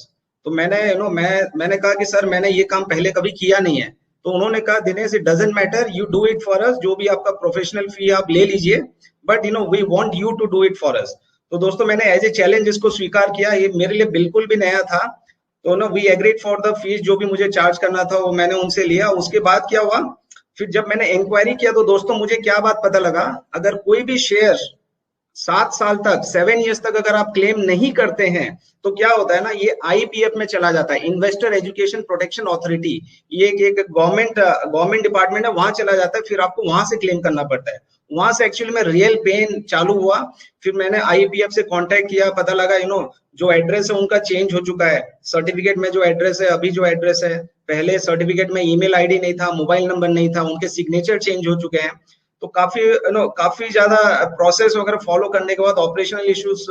तो मैंने कहा कि सर मैंने ये काम पहले कभी किया नहीं है। तो उन्होंने कहा Dinesh it doesn't matter, you do it for us, जो भी आपका प्रोफेशनल फी आप ले लीजिए, but we want you to do it for us. तो दोस्तों मैंने एज ए चैलेंज इसको स्वीकार किया, ये मेरे लिए बिल्कुल भी नया था। तो we agreed for the fees, जो भी मुझे चार्ज करना था वो मैंने उनसे लिया। उसके बाद क्या हुआ, फिर जब मैंने इंक्वायरी किया तो दोस्तों मुझे क्या बात पता लगा, अगर कोई भी शेयर 7 साल तक 7 इयर्स तक अगर आप क्लेम नहीं करते हैं तो क्या होता है ना, ये IPF में चला जाता है, इन्वेस्टर एजुकेशन प्रोटेक्शन अथॉरिटी, ये एक गवर्नमेंट डिपार्टमेंट है, वहां चला जाता है, फिर आपको वहां से क्लेम करना पड़ता है। वहां से एक्चुअली में रियल पेन चालू हुआ। फिर मैंने IPF से कांटेक्ट किया, पता लगा जो एड्रेस है उनका चेंज हो चुका है, सर्टिफिकेट में जो एड्रेस है अभी जो एड्रेस है, पहले सर्टिफिकेट में ईमेल आईडी नहीं था, मोबाइल नंबर नहीं था, उनके सिग्नेचर चेंज हो चुके हैं। तो काफी ज्यादा प्रोसेस वगैरह फॉलो करने के बाद, ऑपरेशनल इश्यूज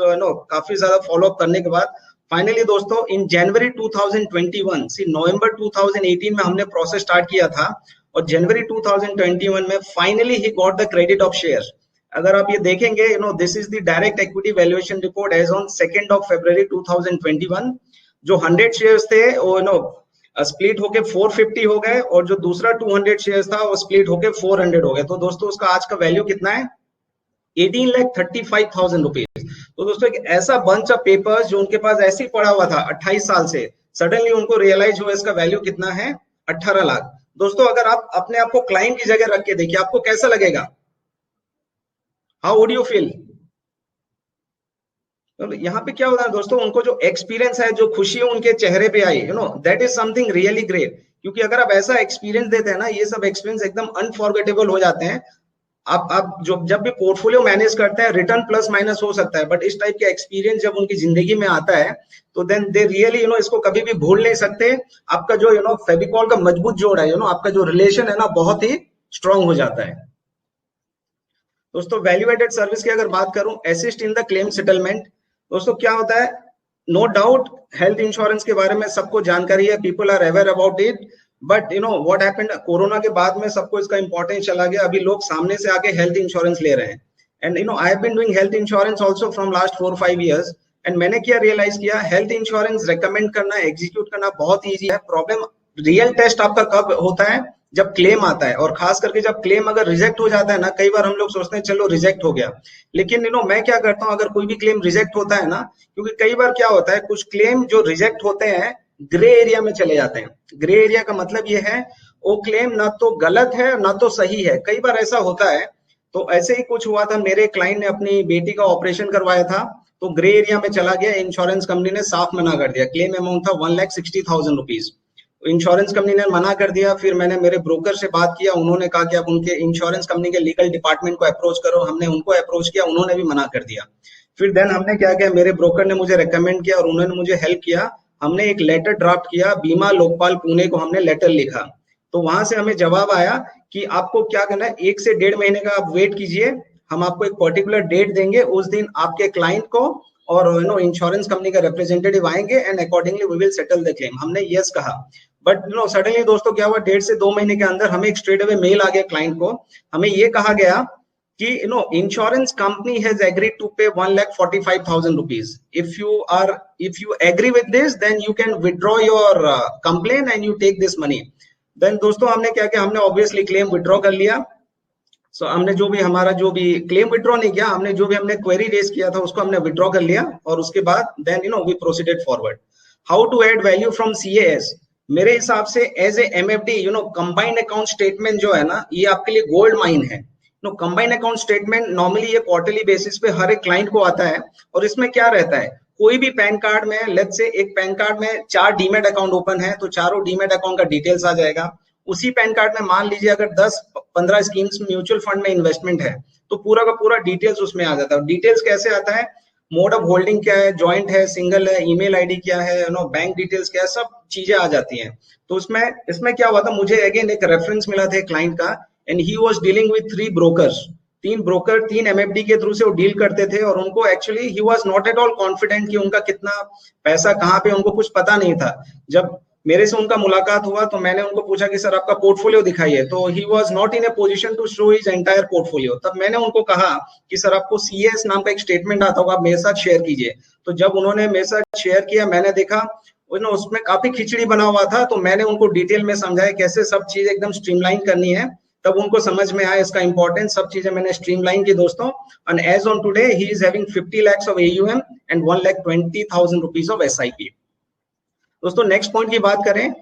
काफी ज्यादा फॉलो अप करने के बाद फाइनली दोस्तों इन जनवरी 2021 से नवंबर 2018 में हमने प्रोसेस स्टार्ट किया था, और जनवरी 2021 में finally he got the credit of share. अगर आप ये देखेंगे this is the direct equity valuation report as on 2 फरवरी 2021। जो 100 शेयर्स थे वो स्प्लिट होके 450 हो गए, और जो दूसरा 200 शेयर्स था वो स्प्लिट होके 400 हो गए। तो दोस्तों उसका आज का वैल्यू कितना है, 18,35,000 रुपीज। तो दोस्तों एक ऐसा बंच ऑफ पेपर्स जो उनके पास ऐसे ही पड़ा हुआ था 28 साल से, सडनली उनको रियलाइज हुआ इसका वैल्यू कितना है, 18 लाख। दोस्तों अगर आप अपने आप को क्लाइंट की जगह रख के देखिए, आपको कैसा लगेगा, हाउ वुड यू फील। तो यहाँ पे क्या होता है दोस्तों, उनको जो एक्सपीरियंस है, जो खुशी है उनके चेहरे पे आई, that is something really great. क्योंकि अगर आप ऐसा एक्सपीरियंस देते हैं ना, ये सब एक्सपीरियंस एकदम अनफॉरगेटेबल हो जाते हैं। आप जब भी पोर्टफोलियो मैनेज करते हैं, रिटर्न प्लस माइनस हो सकता है, बट इस टाइप के एक्सपीरियंस जब उनकी जिंदगी में आता है तो देन दे रियली इसको कभी भी भूल नहीं सकते। आपका जो फेविकॉल का मजबूत जोड़ है, आपका जो रिलेशन है ना, बहुत ही स्ट्रांग हो जाता है। दोस्तों वैल्यू एडेड सर्विस की अगर बात करूं, assist in the claim settlement. दोस्तों क्या होता है, नो डाउट हेल्थ इंश्योरेंस के बारे में सबको जानकारी है, people are aware about it, but what happened, corona के बाद में सबको इसका इंपॉर्टेंस चला गया। अभी लोग सामने से आके हेल्थ इंश्योरेंस ले रहे हैं, and I have been doing health insurance also from last 4-5 years, and मैंने क्या रियलाइज किया, हेल्थ इंश्योरेंस रेकमेंड करना, एग्जीक्यूट करना बहुत ईजी है। प्रॉब्लम रियल टेस्ट आपका कब होता है, जब क्लेम आता है, और खास करके जब क्लेम अगर रिजेक्ट हो जाता है ना, कई बार हम लोग सोचते हैं चलो रिजेक्ट हो गया, लेकिन मैं क्या करता हूं, अगर कोई भी क्लेम रिजेक्ट होता है ना, क्योंकि कई बार क्या होता है, कुछ क्लेम जो रिजेक्ट होते हैं ग्रे एरिया में चले जाते हैं। ग्रे एरिया का मतलब ये है वो क्लेम ना तो गलत है ना तो सही है, कई बार ऐसा होता है। तो ऐसे ही कुछ हुआ था, मेरे क्लाइंट ने अपनी बेटी का ऑपरेशन करवाया था, तो ग्रे एरिया में चला गया, इंश्योरेंस कंपनी ने साफ मना कर दिया। क्लेम अमाउंट था 1,60,000 रुपीज, इंश्योरेंस कंपनी ने मना कर दिया। फिर मैंने मेरे ब्रोकर से बात किया, उन्होंने कहा कि आप उनके इंश्योरेंस कंपनी के लीगल डिपार्टमेंट को अप्रोच करो। हमने उनको अप्रोच किया, उन्होंने भी मना कर दिया। फिर देन हमने क्या किया, मेरे ब्रोकर ने मुझे रेकमेंड किया और उन्होंने मुझे हेल्प किया। हमने एक लेटर ड्राफ्ट किया, बीमा लोकपाल पुणे को हमने लेटर लिखा, तो वहां से हमें जवाब आया कि आपको क्या करना है, 1 से 1.5 महीने का आप वेट कीजिए, हम आपको एक पर्टिकुलर डेट देंगे, उस दिन आपके क्लाइंट को और इंश्योरेंस कंपनी का रिप्रेजेंटेटिव आएंगे and accordingly we will settle the claim. हमने यस कहा, बट सडनली दोस्तों क्या हुआ, 1.5 से 2 महीने के अंदर हमें एक स्ट्रेट अवे मेल आ गया क्लाइंट को। हमें ये कहा गया कि insurance company has agreed to pay 1,45,000 rupees. If you agree with this then you can withdraw your complain and you take this money. Then दोस्तों हमने क्या किया, हमने ऑब्वियसली क्लेम विथड्रॉ कर लिया। सो हमने जो भी क्लेम विथड्रॉ नहीं किया, हमने क्वेरी रेज किया था उसको हमने विथड्रॉ कर लिया, और उसके बाद then we proceeded forward. How to add value from CAS। मेरे हिसाब से as a MFD combined account statement जो है ना, ये आपके लिए गोल्ड माइन है। कंबाइंड अकाउंट स्टेटमेंट नॉर्मली ये क्वार्टरली बेसिस पे हर एक क्लाइंट को आता है, और इसमें क्या रहता है, कोई भी पैन कार्ड में, लेट्स से एक पैन कार्ड में 4 डीमेट अकाउंट ओपन है, तो चारों डीमेट अकाउंट का डिटेल्स आ जाएगा। उसी पैन कार्ड में मान लीजिए अगर 10-15 स्कीम्स म्यूचुअल फंड में इन्वेस्टमेंट है, तो पूरा का पूरा डिटेल्स उसमें आ जाता है। डिटेल्स कैसे आता है, मोड ऑफ होल्डिंग क्या है, जॉइंट है, सिंगल है, ईमेल आईडी क्या है, बैंक डिटेल्स क्या है, सब चीजें आ जाती हैं। तो इसमें क्या हुआ था, मुझे अगेन एक रेफरेंस मिला था क्लाइंट का, and he was dealing with 3 brokers. 3 broker 3 MFD के थ्रू से वो डील करते थे, और उनको actually he was not at all confident कि उनका कितना पैसा कहाँ पे, उनको कुछ पता नहीं था। जब मेरे से उनका मुलाकात हुआ तो मैंने उनको पूछा कि सर आपका पोर्टफोलियो दिखाइए, तो he was not in a position to show his entire portfolio. तब मैंने उनको कहा कि सर आपको सीएस नाम का एक स्टेटमेंट आता होगा, आप मेरे साथ शेयर कीजिए। तो जब उन्होंने मेरे साथ शेयर किया, मैंने देखा उसमें काफी खिचड़ी बना हुआ था, तो मैंने उनको डिटेल में समझाया कैसे सब चीज एकदम स्ट्रीमलाइन करनी है। तब उनको समझ में आया इसका इंपॉर्टेंस, सब चीजें मैंने स्ट्रीमलाइन की दोस्तों। And as on today he is having 50 lakhs of AUM and 1,20,000 rupees of SIP। दोस्तों नेक्स्ट पॉइंट की बात करें,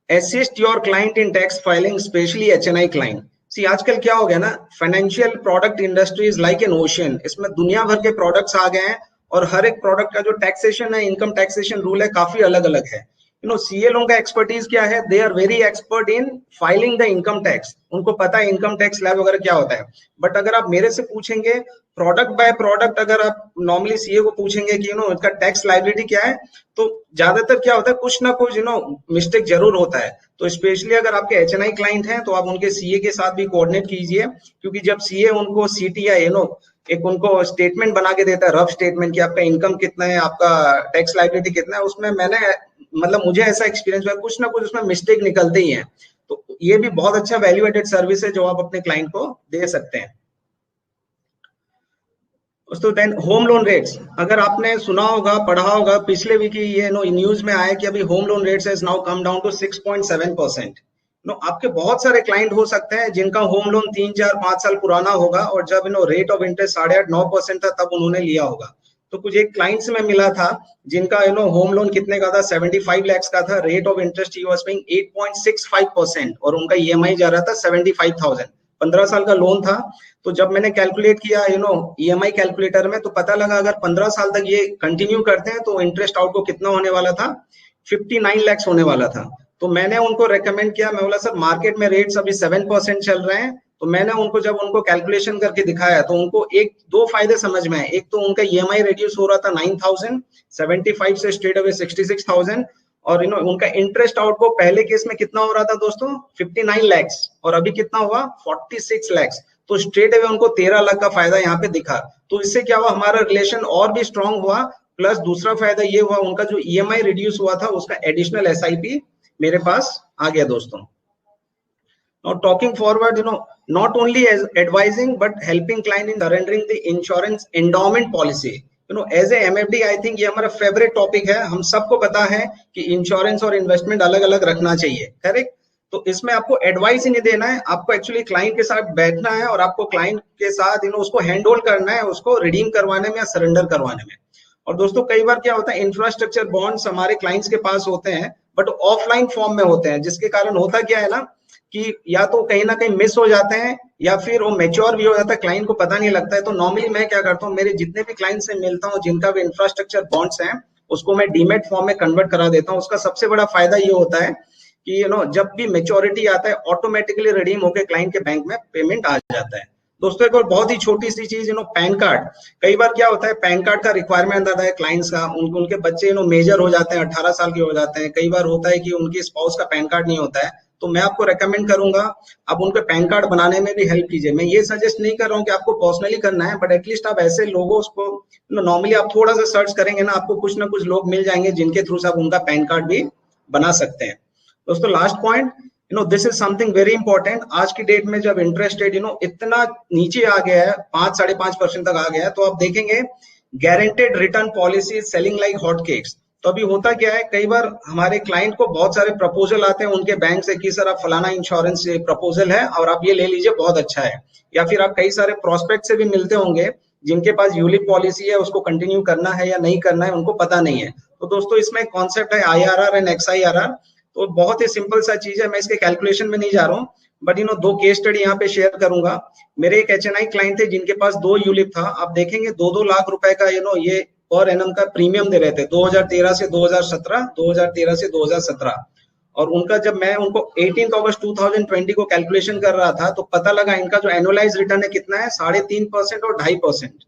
assist your client in tax filing, specially HNI client. See आजकल क्या हो गया ना, financial product industry is like an ocean, इसमें दुनिया भर के प्रोडक्ट्स आ गए हैं, और हर एक प्रोडक्ट का जो टैक्सेशन है, इनकम टैक्सेशन रूल है, काफी अलग अलग है। सीए लोगों का एक्सपर्टीज क्या है, they are very expert in filing the income tax, उनको पता है इनकम टैक्स स्लैब वगैरह क्या होता है। बट अगर आप मेरे से पूछेंगे प्रोडक्ट बाय प्रोडक्ट, अगर आप नॉर्मली सीए को पूछेंगे कि इसका टैक्स लायबिलिटी क्या है, तो ज्यादातर क्या होता है, कुछ ना कुछ मिस्टेक जरूर होता है। तो स्पेशली अगर आपके HNI क्लाइंट हैं, तो आप उनके सीए के साथ भी कोऑर्डिनेट कीजिए, क्योंकि जब सीए उनको सीटी या एक उनको स्टेटमेंट बना के देता है, रफ स्टेटमेंट कि आपका इनकम कितना है, आपका टैक्स लायबिलिटी कितना है, उसमें मुझे ऐसा एक्सपीरियंस हुआ, कुछ ना कुछ उसमें मिस्टेक निकलते ही हैं। तो ये भी बहुत अच्छा वैल्यू एडेड सर्विस है जो आप अपने क्लाइंट को दे सकते हैं दोस्तों। देन होम लोन रेट्स, अगर आपने सुना होगा, पढ़ा होगा, पिछले वीक ये न्यूज में आया कि अभी home loan rates has now come down to 6.7%। आपके बहुत सारे क्लाइंट हो सकते हैं जिनका होम लोन 3-4-5 साल पुराना होगा, और जब रेट ऑफ इंटरेस्ट 8.5-9% था, तब उन्होंने लिया होगा। तो कुछ एक क्लाइंट्स में मिला था जिनका होम लोन कितने का था, 75 lakhs का था, rate of interest he was paying 8.65%, और उनका EMI जा रहा था 75,000, 15 साल का लोन था। तो जब मैंने कैलकुलेट किया EMI कैलकुलेटर में, तो पता लगा अगर 15 साल तक ये कंटिन्यू करते हैं तो इंटरेस्ट आउट को कितना होने वाला था, 59 lakhs होने वाला था। तो मैंने उनको रेकमेंड किया, मैं बोला सर मार्केट में रेट्स अभी 7% चल रहे हैं। तो मैंने जब उनको कैलकुलेशन करके दिखाया, तो उनको 2 फायदे समझ में आए। एक तो उनका EMI रिड्यूस हो रहा था 9,000, 75 से स्ट्रेट अवे 66,000, और उनका इंटरेस्ट आउट को पहले केस में कितना हो रहा था दोस्तों, 59 lakhs, और अभी कितना हुआ, 46 lakhs। तो स्ट्रेट अवे उनको 13 लाख का फायदा यहाँ पे दिखा। तो इससे क्या हुआ, हमारा रिलेशन और भी स्ट्रांग हुआ। प्लस दूसरा फायदा ये हुआ, उनका जो EMI रिड्यूस हुआ था, उसका एडिशनल SIP मेरे पास आ गया दोस्तों। Now talking forward, not only as advising but helping client in surrendering the insurance endowment policy. As a MFD, I think ये हमारा फेवरेट टॉपिक है। हम सबको पता है कि इंश्योरेंस और इन्वेस्टमेंट अलग अलग रखना चाहिए, करेक्ट। तो इसमें आपको एडवाइस ही नहीं देना है, आपको एक्चुअली क्लाइंट के साथ बैठना है, और आपको क्लाइंट के साथ उसको हैंड होल्ड करना है, उसको रिडीम करवाने में या सरेंडर करवाने में। और दोस्तों कई बार क्या होता है, इंफ्रास्ट्रक्चर बॉन्ड्स हमारे क्लाइंट्स के पास होते हैं, बट ऑफलाइन फॉर्म में होते हैं, जिसके कारण होता क्या है ना कि या तो कहीं ना कहीं मिस हो जाते हैं, या फिर वो मैच्योर भी हो जाता है, क्लाइंट को पता नहीं लगता है। तो नॉर्मली मैं क्या करता हूँ, मेरे जितने भी क्लाइंट से मिलता हूँ जिनका भी इंफ्रास्ट्रक्चर बॉन्ड्स हैं, उसको मैं डीमेट फॉर्म में कन्वर्ट करा देता हूँ। उसका सबसे बड़ा फायदा ये होता है कि जब भी मैच्योरिटी आता है, ऑटोमेटिकली रिडीम होकर क्लाइंट के बैंक में पेमेंट आ जाता है। दोस्तों एक और बहुत ही छोटी सी चीज, पैन कार्ड। कई बार क्या होता है, पैन कार्ड का रिक्वायरमेंट आता है क्लाइंट्स का, उनके बच्चे मेजर हो जाते हैं, 18 साल के हो जाते हैं। कई बार होता है कि उनकी स्पाउस का पैन कार्ड नहीं होता है, तो मैं आपको रेकमेंड करूंगा आप उनके पैन कार्ड बनाने में भी हेल्प कीजिए। मैं ये सजेस्ट नहीं कर रहा हूँ कि आपको पर्सनली करना है, बट एटलीस्ट आप ऐसे लोगों को नॉर्मली आप थोड़ा सा सर्च करेंगे ना, आपको कुछ ना कुछ लोग मिल जाएंगे जिनके थ्रू से आप उनका पैन कार्ड भी बना सकते हैं। दोस्तों last point, this is something very important. आज की डेट में जब इंटरेस्ट रेट इतना नीचे आ गया है, 5-5.5% तक आ गया है, तो आप देखेंगे guaranteed return policy selling like hot cakes. तो अभी होता क्या है, कई बार हमारे क्लाइंट को बहुत सारे प्रपोजल आते हैं उनके बैंक से कि सर आप फलाना इंश्योरेंस प्रपोजल है और आप ये ले लीजिए, बहुत अच्छा है। या फिर आप कई सारे प्रोस्पेक्ट से भी मिलते होंगे जिनके पास यूलिप पॉलिसी है, उसको कंटिन्यू करना है या नहीं करना है उनको पता नहीं है। तो दोस्तों इसमें कॉन्सेप्ट है IRR एंड XIRR। तो बहुत ही सिंपल सा चीज है, मैं इसके कैलकुलेशन में नहीं जा रहा हूँ, बट दो केस स्टडी यहाँ पे शेयर करूंगा। मेरे एक HNI क्लाइंट थे जिनके पास 2 यूलिप था। आप देखेंगे 2-2 लाख रुपए का ये पर एनम का प्रीमियम दे रहे थे 2013 से 2017, 2013 से 2017। और उनका जब मैं उनको 18 अगस्त 2020 को कैलकुलेशन कर रहा था, तो पता लगा इनका जो एनुअलाइज रिटर्न है कितना है, 3.5% और 2.5%।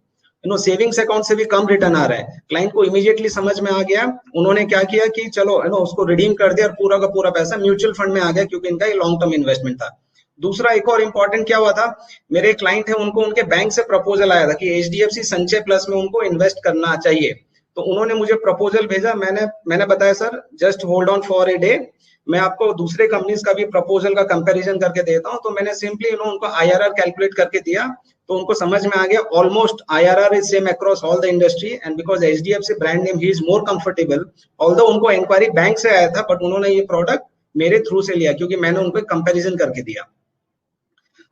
सेविंग्स अकाउंट से भी कम रिटर्न आ रहा है। क्लाइंट को इमीडिएटली समझ में आ गया, उन्होंने क्या किया कि चलो उसको रिडीम कर दिया और पूरा का पूरा पैसा म्यूचुअल फंड में आ गया, क्योंकि इनका ये लॉन्ग टर्म इन्वेस्टमेंट था। दूसरा एक और इंपॉर्टेंट क्या हुआ था, मेरे क्लाइंट है उनको उनके बैंक से प्रपोजल आया था कि HDFC संचय प्लस में उनको इन्वेस्ट करना चाहिए। तो उन्होंने मुझे प्रपोजल भेजा, मैंने बताया sir just hold on for a day, मैं आपको दूसरे कंपनीज का भी प्रपोजल का कंपैरिजन करके देता हूं। तो मैंने सिंपली उनको IRR कैलकुलेट करके दिया, तो उनको समझ में आ गया almost IRR is same across all the industry, and because HDFC brand name he is more comfortable. Although उनको इंक्वायरी बैंक से आया था, बट उन्होंने ये प्रोडक्ट मेरे थ्रू से लिया क्योंकि मैंने उनको कंपैरिजन करके दिया।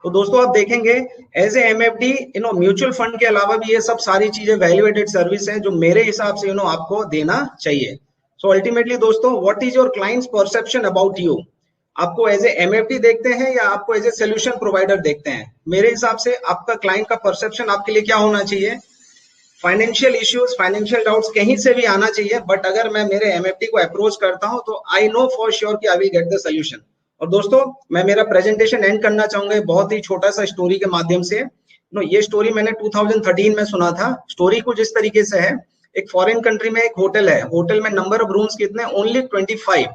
तो दोस्तों आप देखेंगे as a MFD mutual fund के अलावा भी ये सब सारी चीजें वैल्यू एडेड सर्विस है जो मेरे हिसाब से आपको देना चाहिए। सो अल्टीमेटली दोस्तों, what is your clients perception about you? आपको एज ए MFD देखते हैं या आपको एज ए सोल्यूशन प्रोवाइडर देखते हैं? मेरे हिसाब से आपका क्लाइंट का परसेप्शन आपके लिए क्या होना चाहिए? फाइनेंशियल इश्यूज, फाइनेंशियल डाउट्स कहीं से भी आना चाहिए, बट अगर मैं मेरे MFD को अप्रोच करता हूं तो आई नो फॉर श्योर कि I will get the solution. और दोस्तों मैं मेरा प्रेजेंटेशन एंड करना चाहूंगा बहुत ही छोटा सा स्टोरी के माध्यम से। ये स्टोरी मैंने 2013 में सुना था। स्टोरी कुछ इस तरीके से है, एक फॉरेन कंट्री में एक होटल है, होटल में नंबर ऑफ रूम्स कितने, ओनली 25।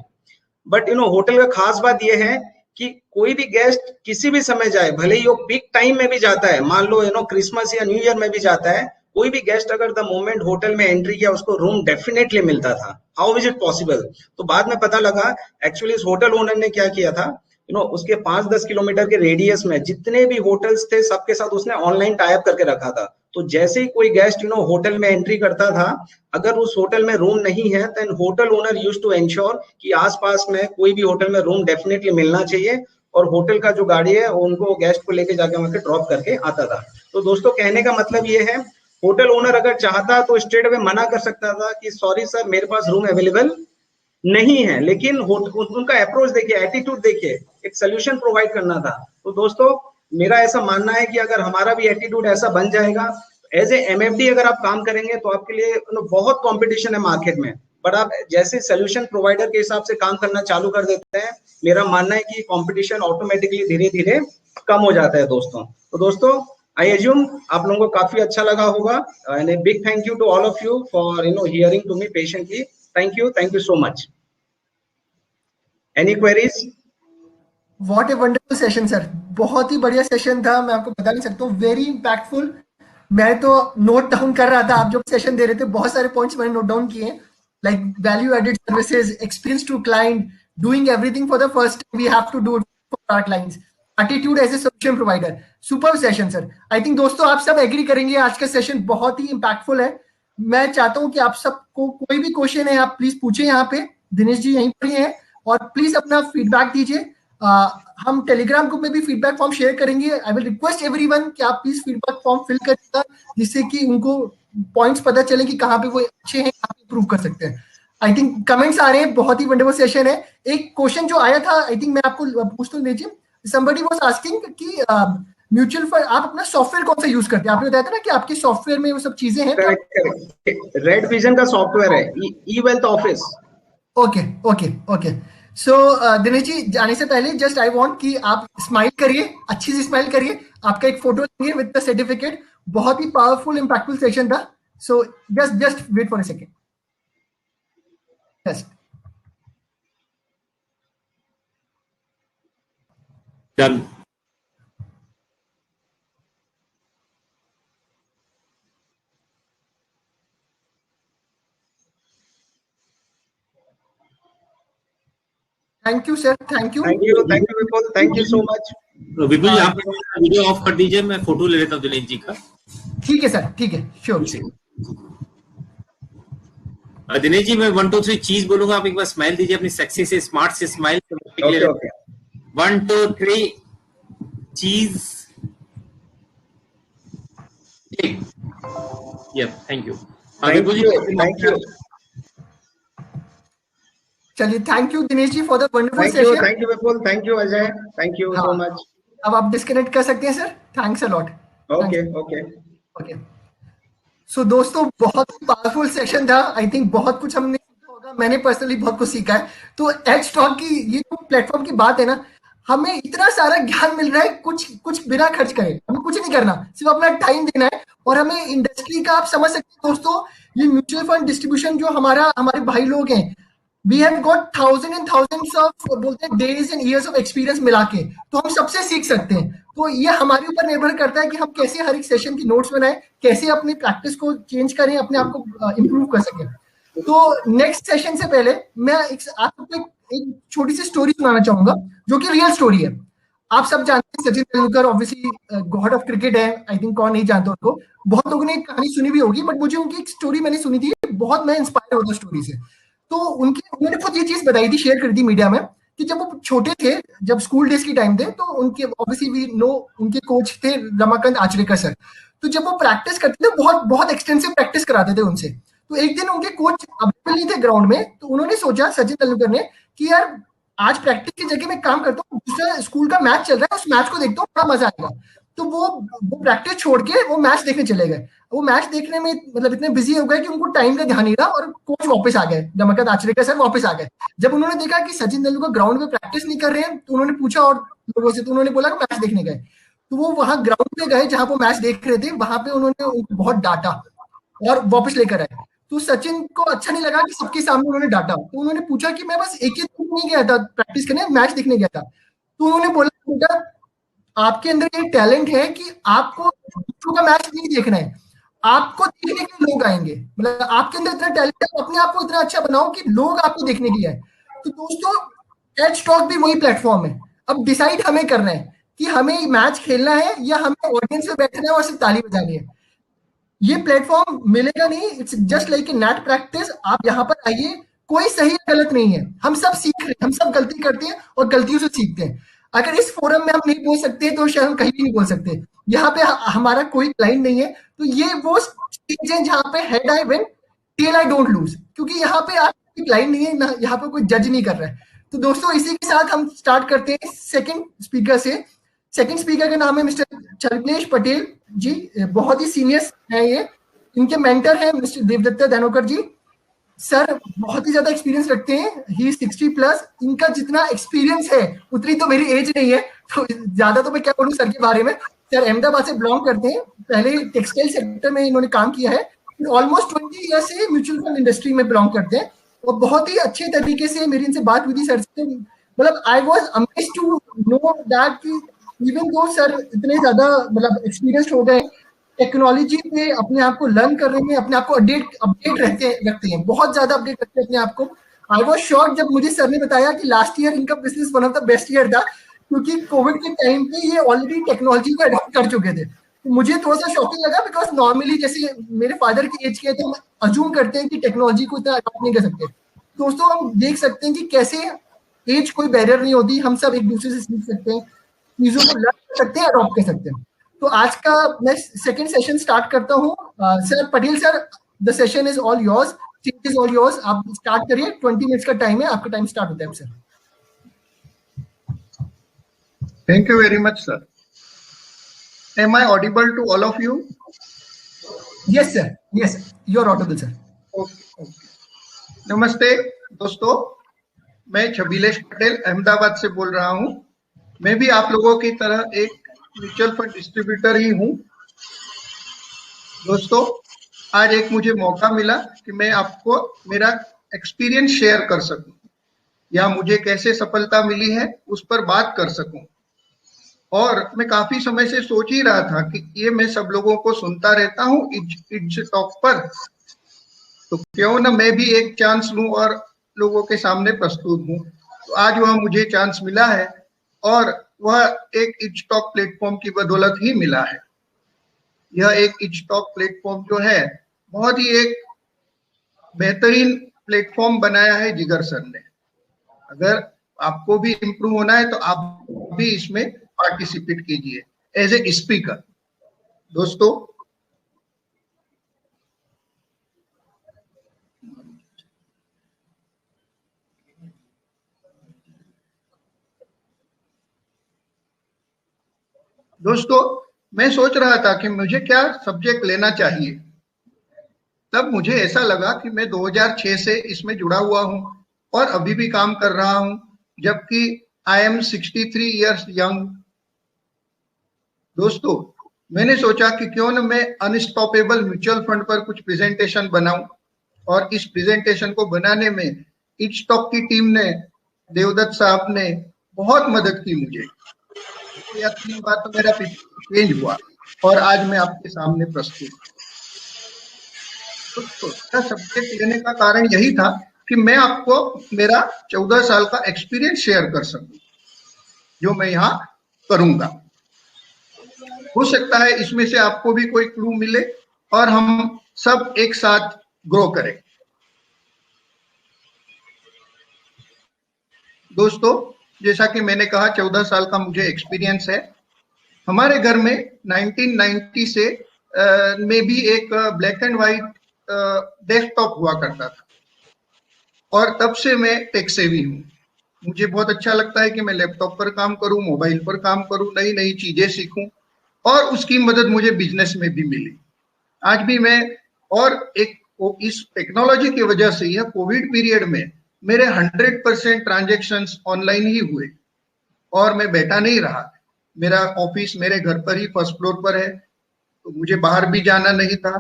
बट होटल का खास बात यह है कि कोई भी गेस्ट किसी भी समय जाए, भले ही वो पीक टाइम में भी जाता है, मान लो क्रिसमस या न्यू ईयर में भी जाता है, कोई भी गेस्ट अगर द मोमेंट होटल में एंट्री किया उसको रूम डेफिनेटली मिलता था। How is it possible? तो बाद में पता लगा एक्चुअली इस होटल ओनर ने क्या किया था, उसके 5-10 किलोमीटर के रेडियस में जितने भी होटल्स थे सबके साथ उसने ऑनलाइन टाई अप करके रखा था। तो जैसे ही कोई गेस्ट होटल में एंट्री करता था, अगर उस होटल में रूम नहीं है, then hotel owner used to ensure कि आसपास में कोई भी होटल में रूम डेफिनेटली मिलना चाहिए, और होटल का जो गाड़ी है उनको गेस्ट को लेके जाके वहां पे ड्रॉप करके आता था। तो दोस्तों कहने का मतलब ये है, होटल ओनर अगर चाहता तो स्ट्रेट अवे मना कर सकता था कि सॉरी सर मेरे पास रूम अवेलेबल नहीं है, लेकिन उनका अप्रोच देखिए, एटीट्यूड देखिए, एक सोल्यूशन प्रोवाइड करना था। तो दोस्तों मेरा ऐसा मानना है कि अगर हमारा भी एटीट्यूड ऐसा बन जाएगा, एज ए MFD अगर आप काम करेंगे तो आपके लिए बहुत कंपटीशन है मार्केट में, बट आप जैसे सोल्यूशन प्रोवाइडर के हिसाब से काम करना चालू कर देते हैं, मेरा मानना है कि कंपटीशन ऑटोमेटिकली धीरे धीरे कम हो जाता है दोस्तों। तो दोस्तों आई एज्यूम आप लोगों को काफी अच्छा लगा होगा, and a big thank you to all of you for hearing to me patiently. Thank you so much. Any queries? What a wonderful session sir, बहुत ही बढ़िया सेशन था, मैं आपको बता नहीं सकता हूँ, वेरी इम्पैक्टफुल। मैं तो नोट डाउन कर रहा था, आप जो सेशन दे रहे थे बहुत सारे पॉइंट्स मैंने नोट डाउन किए, like value added services, experience to client, doing everything for the first time, we have to do it for our clients, attitude as a solution provider. Super session sir. I think दोस्तों आप सब agree करेंगे, आज का session बहुत ही impactful है। मैं चाहता हूं कि आप सबको कोई भी क्वेश्चन है आप प्लीज पूछे, यहाँ पे दिनेश जी यहीं पर ही हैं, और प्लीज अपना फीडबैक दीजिए। हम टेलीग्राम ग्रुप में भी फीडबैक फॉर्म शेयर करेंगे। आई विल रिक्वेस्ट एवरीवन कि आप प्लीज फीडबैक फॉर्म फिल करिएगा, जिससे कि उनको पॉइंट्स पता चले कि कहाँ पे वो अच्छे हैं, कहाँ पे इंप्रूव कर सकते हैं। आई थिंक कमेंट्स आ रहे हैं, बहुत ही वंडरफुल सेशन है। एक क्वेश्चन जो आया था, आई थिंक मैं आपको पूछ तो दीजिए, somebody was asking कि म्यूचुअल फंड आप अपना सॉफ्टवेयर कौन सा यूज करते हैं? आपने बताया था ना कि आपके सॉफ्टवेयर में वो सब चीजें हैं। रेड विजन का सॉफ्टवेयर है, ई वेल्थ ऑफिस। ओके। सो दिनेश जी जाने से पहले जस्ट आई वांट कि आप स्माइल करिए, अच्छी सी स्माइल करिए, आपका एक फोटो लेंगे विद द सर्टिफिकेट। बहुत ही पावरफुल इंपैक्टफुल सेशन था। So just wait for a second. Yes done. Thank you sir, thank you Vipul, thank you so much. Vipul ji आप वीडियो ऑफ कर दीजिए, मैं फोटो ले लेता हूँ दिनेश जी का। ठीक है सर, ठीक है, श्योर। दिनेश जी मैं 1 2 3 चीज बोलूंगा, आप एक बार स्माइल दीजिए अपनी सेक्सी से स्मार्ट से स्माइल। 1 2 3 चीज। Thank you. Thank you. चलिए, thank you Dinesh ji for the wonderful session. Thank you Vipul, thank you Ajay, thank you so much. अब आप डिस्कनेक्ट कर सकते हैं sir. Thanks a lot. Okay okay okay. So दोस्तों, बहुत पावरफुल सेशन था। आई थिंक बहुत कुछ हमने सीखा होगा, मैंने पर्सनली बहुत कुछ सीखा है। तो एज टॉक की ये जो प्लेटफॉर्म की बात है ना, हमें इतना सारा ज्ञान मिल रहा है, कुछ कुछ बिना खर्च करे, हमें कुछ नहीं करना, सिर्फ अपना टाइम देना है। और हमें इंडस्ट्री का आप समझ सकते हैं दोस्तों, ये म्यूचुअल फंड डिस्ट्रीब्यूशन जो हमारे भाई लोग हैं, we have got thousand and thousands of बोलते हैं days and years of experience मिला के, तो हम सबसे सीख सकते हैं। तो ये हमारे ऊपर निर्भर करता है कि हम कैसे हर एक सेशन की नोट्स बनाएं, कैसे अपनी प्रैक्टिस को चेंज करें, अपने आप को इम्प्रूव कर सकें। तो नेक्स्ट सेशन से पहले मैं आपको एक छोटी सी स्टोरी सुनाना चाहूंगा, जो कि रियल स्टोरी है। आप सब जानते हैं Sachin Tendulkar obviously god of cricket है। आई थिंक कौन नहीं जानता उनको, बहुत लोगों ने कहानी सुनी भी होगी, बट मुझे उनकी एक स्टोरी मैंने सुनी थी, बहुत मैं इंस्पायर होता स्टोरी से। तो उन्होंने खुद ये चीज बताई थी, शेयर करी थी मीडिया में, कि जब वो छोटे थे, जब स्कूल डेज की टाइम थे, तो उनके ऑब्वियसली वी नो उनके कोच थे रमाकांत आचरेकर सर। तो जब वो प्रैक्टिस करते थे, बहुत बहुत एक्सटेंसिव प्रैक्टिस कराते थे उनसे। तो एक दिन उनके कोच अवेलेबल नहीं थे ग्राउंड में, तो उन्होंने सोचा सचिन तेंदुलकर ने कि यार आज प्रैक्टिस की जगह मैं काम करता हूँ, दूसरा स्कूल का मैच चल रहा है, उस मैच को देखता हूँ, बड़ा मजा आएगा। तो वो प्रैक्टिस छोड़ के वो मैच देखने चले गए। वो मैच देखने में मतलब इतने बिजी हो गए कि उनको टाइम का ध्यान नहीं रहा, और कोच वापस आ गए, रमाकांत आचरेकर सर वापस आ गए। जब उन्होंने देखा कि सचिन तेंदुलकर ग्राउंड में प्रैक्टिस नहीं कर रहे हैं, तो उन्होंने पूछा और लोगों से, तो उन्होंने बोला कि मैच देखने गए। तो वो वहां ग्राउंड पे गए जहां वो मैच देख रहे थे, वहां पे उन्होंने उनको बहुत डांटा और वापस लेकर आए। तो सचिन को अच्छा नहीं लगा कि सबके सामने उन्होंने डांटा, तो उन्होंने पूछा कि मैं बस एक ही दिन नहीं गया था प्रैक्टिस करने, मैच देखने गया था। तो उन्होंने बोला, बेटा आपके अंदर ये टैलेंट है कि आपको दूसरों का मैच नहीं देखना है, आपको देखने के लिए लोग आएंगे। मतलब आपके अंदर इतना टैलेंट है, अपने आप को इतना अच्छा बनाओ कि लोग आपको देखने के लिए आए। तो दोस्तों, एज टॉक भी वही प्लेटफॉर्म है। अब डिसाइड हमें करना है कि हमें मैच खेलना है या हमें ऑडियंस में बैठना है और सिर्फ ताली बजानी है। ये प्लेटफॉर्म मिलेगा नहीं, it's just like a net practice. आप यहाँ पर आइए, कोई सही या गलत नहीं है, हम सब सीख रहे हैं, हम सब गलती करते हैं और गलतियों से सीखते हैं। अगर इस फोरम में हम नहीं बोल सकते तो शायद हम कहीं भी नहीं बोल सकते। यहाँ पे हमारा कोई क्लाइंट नहीं है, तो ये वो स्टेज है जहाँ पे head I win, tail I don't lose, क्योंकि यहाँ पे आपकी क्लाइंट नहीं है ना, यहाँ पे कोई जज नहीं कर रहा है। तो दोस्तों, इसी के साथ हम स्टार्ट करते हैं सेकंड स्पीकर से। सेकंड स्पीकर का नाम है मिस्टर चलनेश पटेल जी, बहुत ही सीनियर है ये। इनके मेंटर हैं मिस्टर देवदत्ता दानोकर जी। सर बहुत ही ज्यादा एक्सपीरियंस रखते हैं, ही 60+। इनका जितना एक्सपीरियंस है उतनी तो मेरी एज नहीं है, तो ज्यादा तो मैं क्या बोलूं सर के बारे में। सर अहमदाबाद से बिलोंग करते हैं, पहले टेक्सटाइल सेक्टर में इन्होंने काम किया है, ऑलमोस्ट 20 ईयर से म्यूचुअल फंड इंडस्ट्री में बिलोंग करते हैं। और बहुत ही अच्छे तरीके से मेरी इनसे बात हुई थी सर से, मतलब I was amazed to know that कि इवन दो सर इतने ज्यादा मतलब एक्सपीरियंस्ड हो गए, टेक्नोलॉजी पे अपने आप को लर्न करने में अपने आप को अपडेट रखते हैं, बहुत ज्यादा अपडेट रखते हैं अपने आप को। आई वॉज शॉक्ड जब मुझे सर ने बताया कि लास्ट ईयर इनका business one of the best year था, क्योंकि कोविड के टाइम पे ये ऑलरेडी टेक्नोलॉजी को अडॉप्ट कर चुके थे। तो मुझे थोड़ा सा शॉकिंग लगा, बिकॉज नॉर्मली जैसे मेरे फादर की एज के, तो हम अज्यूम करते हैं कि टेक्नोलॉजी को इतना अडॉप्ट नहीं कर सकते। दोस्तों, हम देख सकते हैं कि कैसे एज कोई बैरियर नहीं होती, हम सब एक दूसरे से सीख सकते हैं, चीजों को लर्न कर सकते हैं, अडॉप्ट कर सकते हैं। तो आज का मैं सेकंड सेशन स्टार्ट करता हूँ। Sir Patel sir, the session is all yours, stage is all yours, आप स्टार्ट करिए। 20 मिनट्स का टाइम है, आपका टाइम स्टार्ट होता है sir. Thank you very much, sir. Am I audible to all of you? Yes sir, yes you are audible sir. Okay. नमस्ते दोस्तों, मैं छबिलेश पटेल अहमदाबाद से बोल रहा हूँ। मैं भी आप लोगों की तरह एक म्यूचुअल फंड डिस्ट्रीब्यूटर ही हूँ। दोस्तों, आज एक मुझे मौका मिला कि मैं आपको मेरा एक्सपीरियंस शेयर कर सकूं, या मुझे कैसे सफलता मिली है उस पर बात कर सकूं। और मैं काफी समय से सोच ही रहा था कि ये मैं सब लोगों को सुनता रहता हूँ इज टॉक पर, तो क्यों ना मैं भी एक चांस लूं और लोगों के सामने प्रस्तुत हूं। तो आज वह मुझे चांस मिला है, और वह एक इज टॉक प्लेटफॉर्म की बदौलत ही मिला है। यह एक इज टॉक प्लेटफॉर्म जो है, बहुत ही एक बेहतरीन प्लेटफॉर्म बनाया है जिगर सर ने। अगर आपको भी इम्प्रूव होना है तो आप भी इसमें पार्टिसिपेट कीजिए एज ए स्पीकर। दोस्तों, दोस्तों, मैं सोच रहा था कि मुझे क्या सब्जेक्ट लेना चाहिए। तब मुझे ऐसा लगा कि मैं 2006 से इसमें जुड़ा हुआ हूं और अभी भी काम कर रहा हूं, जबकि आई एम 63 ईयर्स यंग। दोस्तों, मैंने सोचा कि क्यों न मैं अनस्टॉपेबल म्यूचुअल फंड पर कुछ प्रेजेंटेशन बनाऊं, और इस प्रेजेंटेशन को बनाने में इटस्टॉक की टीम ने, देवदत्त साहब ने बहुत मदद की मुझे। तो यह 3 बार तो मेरा चेंज हुआ और आज मैं आपके सामने प्रस्तुत हूं। तो मेरा सब्जेक्ट लेने का कारण यही था कि मैं आपको मेरा 14 साल का एक्सपीरियंस शेयर कर सकूं, जो मैं यहाँ करूंगा। हो सकता है इसमें से आपको भी कोई क्लू मिले और हम सब एक साथ ग्रो करें। दोस्तों, जैसा कि मैंने कहा, 14 साल का मुझे एक्सपीरियंस है। हमारे घर में 1990 से में भी एक ब्लैक एंड व्हाइट डेस्कटॉप हुआ करता था, और तब से मैं टेक सेवी हूँ। मुझे बहुत अच्छा लगता है कि मैं लैपटॉप पर काम करूं, मोबाइल पर काम करूं, नई नई चीजें सीखूं, और उसकी मदद मुझे बिजनेस में भी मिली। आज भी मैं, और इस टेक्नोलॉजी की वजह से यह कोविड पीरियड में मेरे 100% ट्रांजैक्शंस ऑनलाइन ही हुए, और मैं बैठा नहीं रहा। मेरा ऑफिस मेरे घर पर ही फर्स्ट फ्लोर पर है, तो मुझे बाहर भी जाना नहीं था।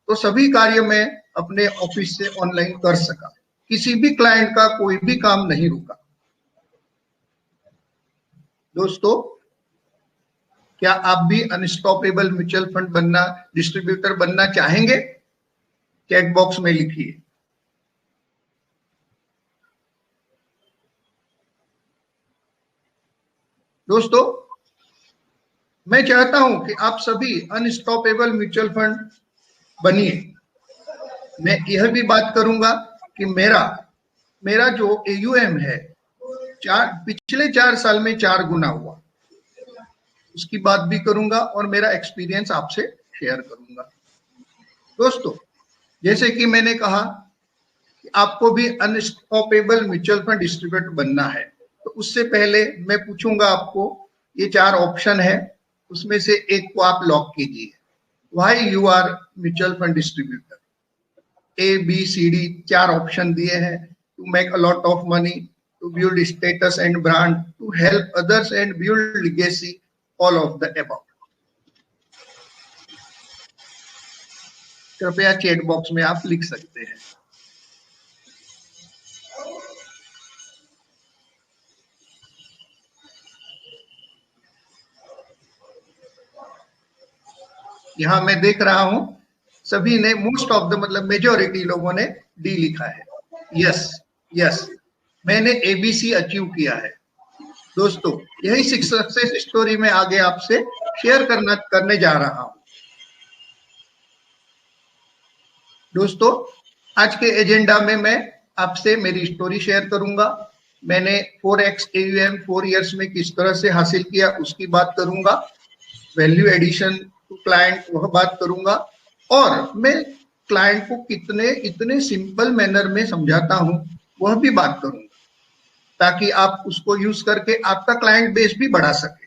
तो सभी कार्य मैं अपने ऑफिस से ऑनलाइन कर सका। किसी भी क्लाइंट का कोई भी काम नहीं रुका। दोस्तों, क्या आप भी अनस्टॉपेबल म्यूचुअल फंड बनना, डिस्ट्रीब्यूटर बनना चाहेंगे? चैट बॉक्स में लिखिए। दोस्तों, मैं चाहता हूं कि आप सभी अनस्टॉपेबल म्यूचुअल फंड बनिए। मैं यह भी बात करूंगा कि मेरा जो AUM है, पिछले 4 साल में 4 गुना हुआ, उसकी बात भी करूंगा, और मेरा एक्सपीरियंस आपसे शेयर करूंगा। दोस्तों, जैसे कि मैंने कहा कि आपको भी अनस्टॉपेबल म्यूचुअल फंड डिस्ट्रीब्यूटर बनना है, तो उससे पहले मैं पूछूंगा आपको, ये 4 ऑप्शन है, उसमें से एक को आप लॉक कीजिए। Why you are mutual fund distributor? ABCD 4 option दिए हैं। To make a lot of money, to build status and brand, to help others and build legacy, all of the above. कृपया चैट बॉक्स में आप लिख सकते हैं। यहां मैं देख रहा हूं सभी ने, मोस्ट ऑफ द, मतलब मेजॉरिटी लोगों ने डी लिखा है। यस, यस, मैंने ABC अचीव किया है। दोस्तों, यही सक्सेस स्टोरी मैं आगे आपसे शेयर करने जा रहा हूं। दोस्तों, आज के एजेंडा में मैं आपसे मेरी स्टोरी शेयर करूंगा। मैंने 4x AUM 4 इयर्स में किस तरह से हासिल किया, उसकी बात करूंगा। वैल्यू एडिशन टू क्लाइंट, वह बात करूंगा। और मैं क्लाइंट को इतने सिंपल मैनर में समझाता हूं, वह भी बात करूंगा, ताकि आप उसको यूज करके आपका क्लाइंट बेस भी बढ़ा सके।